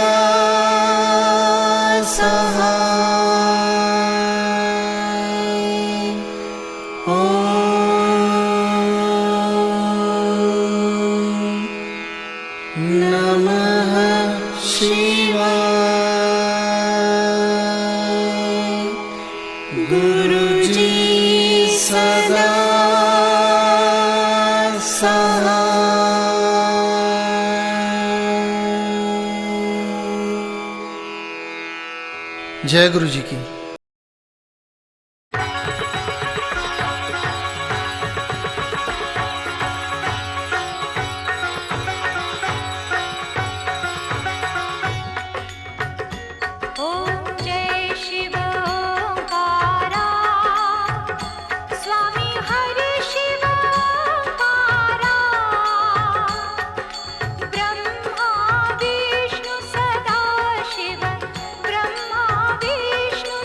सहाय। ॐ नमः शिवाय। गुरुजी सदा सहाय। जय गुरु जी की। ब्रह्मा विष्णु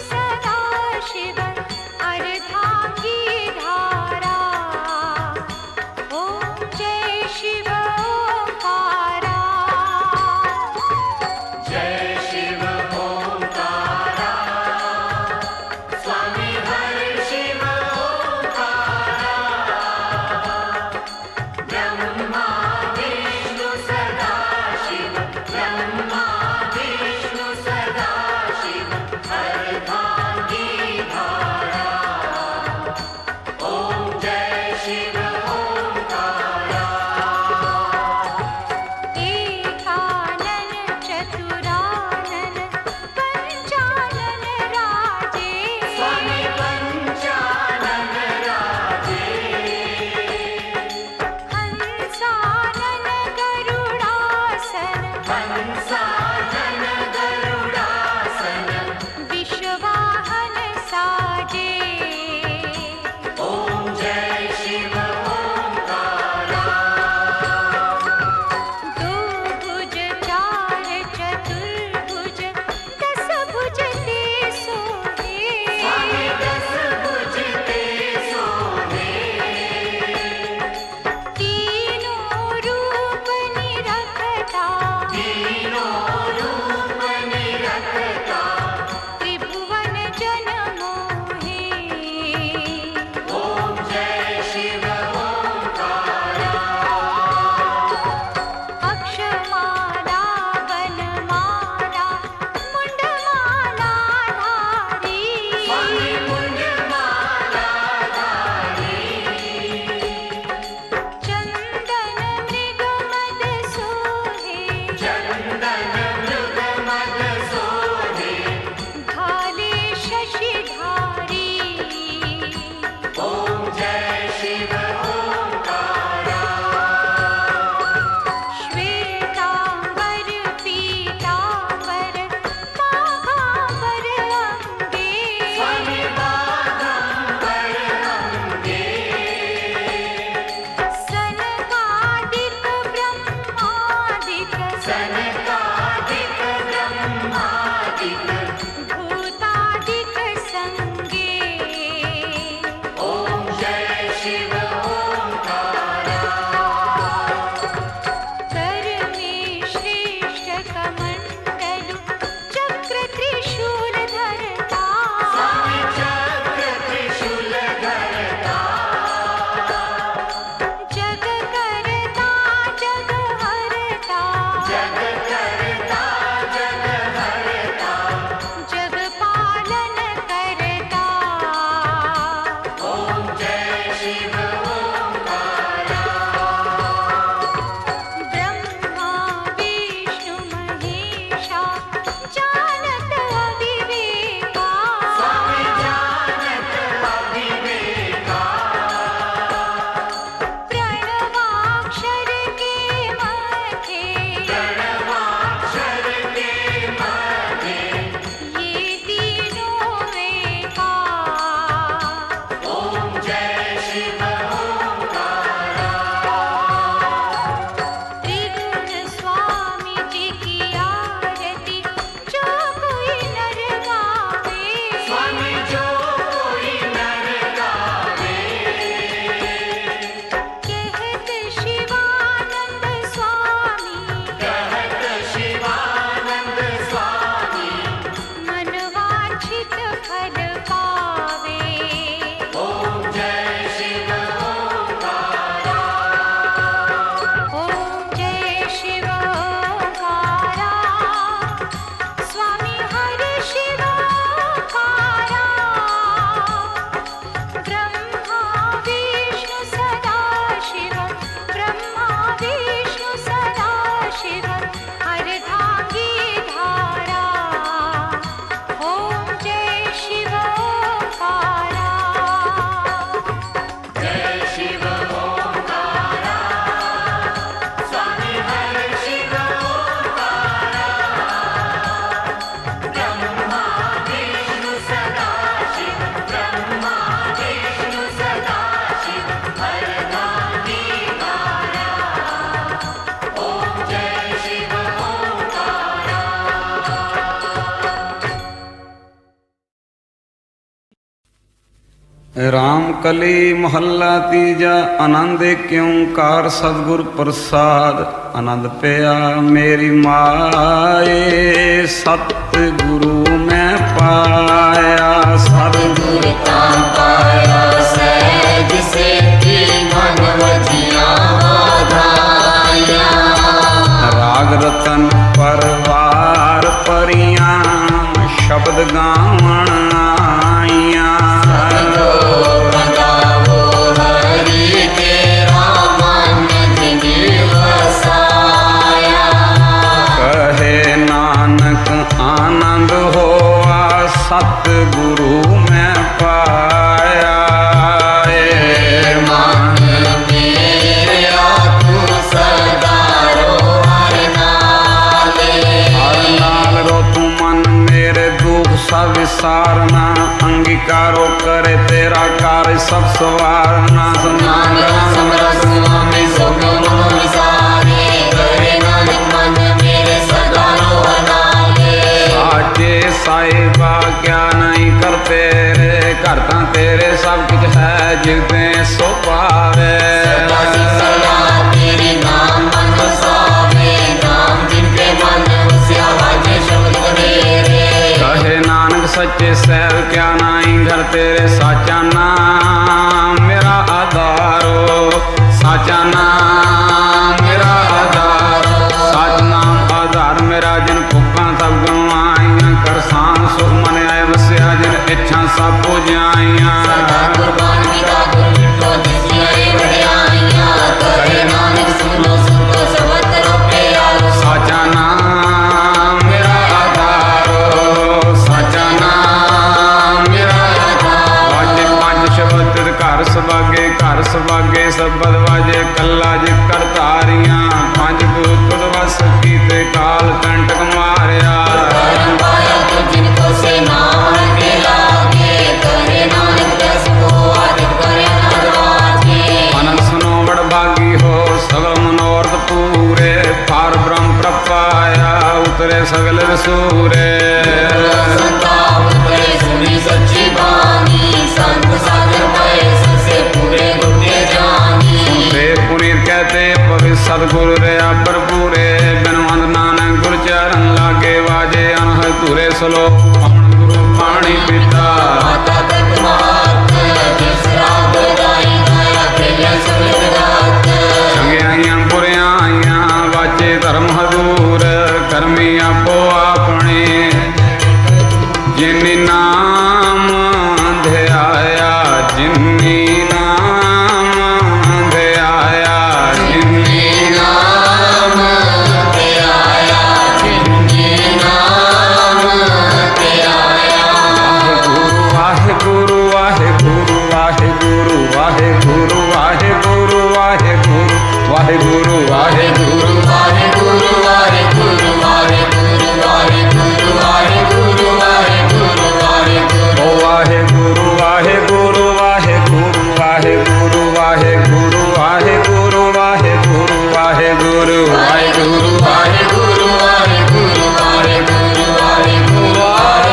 राम कली महला तीजा आनंद क्यों कार सतगुर प्रसाद आनंद पिया मेरी माए सतगुरु मैं पाया सतगुर का पाया सहज से की मन वजिया वाधाया राग रतन परवार परियां शब्द गावण आइया आनंद होआ सतगुरु मैं पाया मन मेरा तू सदा रो हर नाल रो तू मन मेरे दुख सब विसारना अंगीकारो करे तेरा कार्य सब सवारना साहिबा क्या नहीं करते रे करता तेरे सब कुछ है जिसने सो पावे तेरे नाम मन वसावे नाम जिनके मन वसिया वाजे शब्द मेरे कहे नानक सच्चे सैल क्या नहीं घर तेरे साचा नाम मेरा आधारो साचा नाम मेरा आधार साच नाम आधार मेरा जिन भुखा सब गवाइया कर शान सुख मन आए वस्या जिन इच्छा सब पूजाइया साचा नाम मेरा आधारो साचा नाम मेरा वाजे पंज शब्द घर सबागे सबद वाजे कला जी कर तारियां पंज गुरु वस कीते काल कंटक मारिया आनंद सुनो बड़ भागी हो सगल मनोरथ पूरे पार ब्रह्म प्रपाया उतरे सगल सूरे सच्ची बानी संत सागर पाए सबसे पूरे गुप्ते जानी पुनीत कहते पवित्र सतगुरु रे पर पूरे बिनवंत नानक गुर चरण लागे वाजे अनहद तुरे सलो पवन गुरु पानी पिता माता तक मात जिसरा बदाई गया खेलिया सुलित रात चंगियाइयां बुरियाइयां वाचे धर्म हजूर कर्मी आपो अपने जिन्नी नाम ध्याया जिन्नी नाम ध्याया जिन्नी नाम ध्याया जिन्नी नाम ध्याया वाहे गुरु वाहे गुरु वाहे गुरु वाहे गुरु वाहे गुरु वाहे गुरु वाहे गुरु वाहे गुरु वाहे गुरु वाहे गुरु वाहे गुरु वाहे गुरु वाहे गुरु वाहे गुरु वाहे गुरु ओ वाहे गुरु वाहे गुरु वाहे गुरु वाहे गुरु वाहे गुरु वाहे गुरु वाहे गुरु वाहे गुरु वाहे गुरु वाहे गुरु वाहे गुरु वाहे गुरु वाहे गुरु वाहे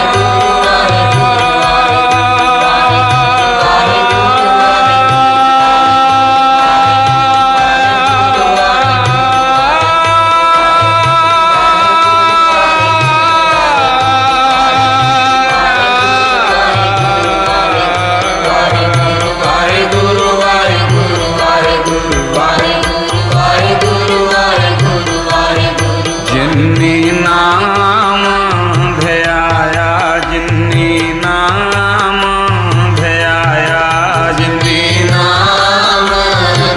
जिन्नी नाम ध्याया जिन्नी नाम ध्याया जिन्नी नाम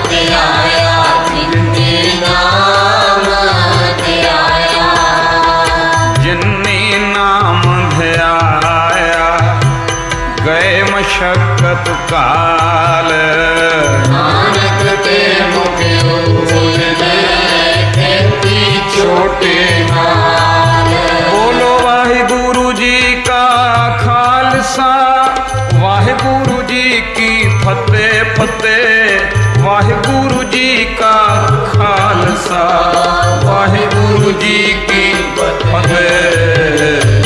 ध्याया जिन्नी नाम ध्याया जिन्नी नाम ध्याया गए मशक्कत काल नानक ते मुख छोटे नाल बोलो वाहिगुरु जी का खालसा वाहिगुरु जी की फतेह फतेह वाहिगुरु जी का खालसा वाहिगुरु जी की फतेह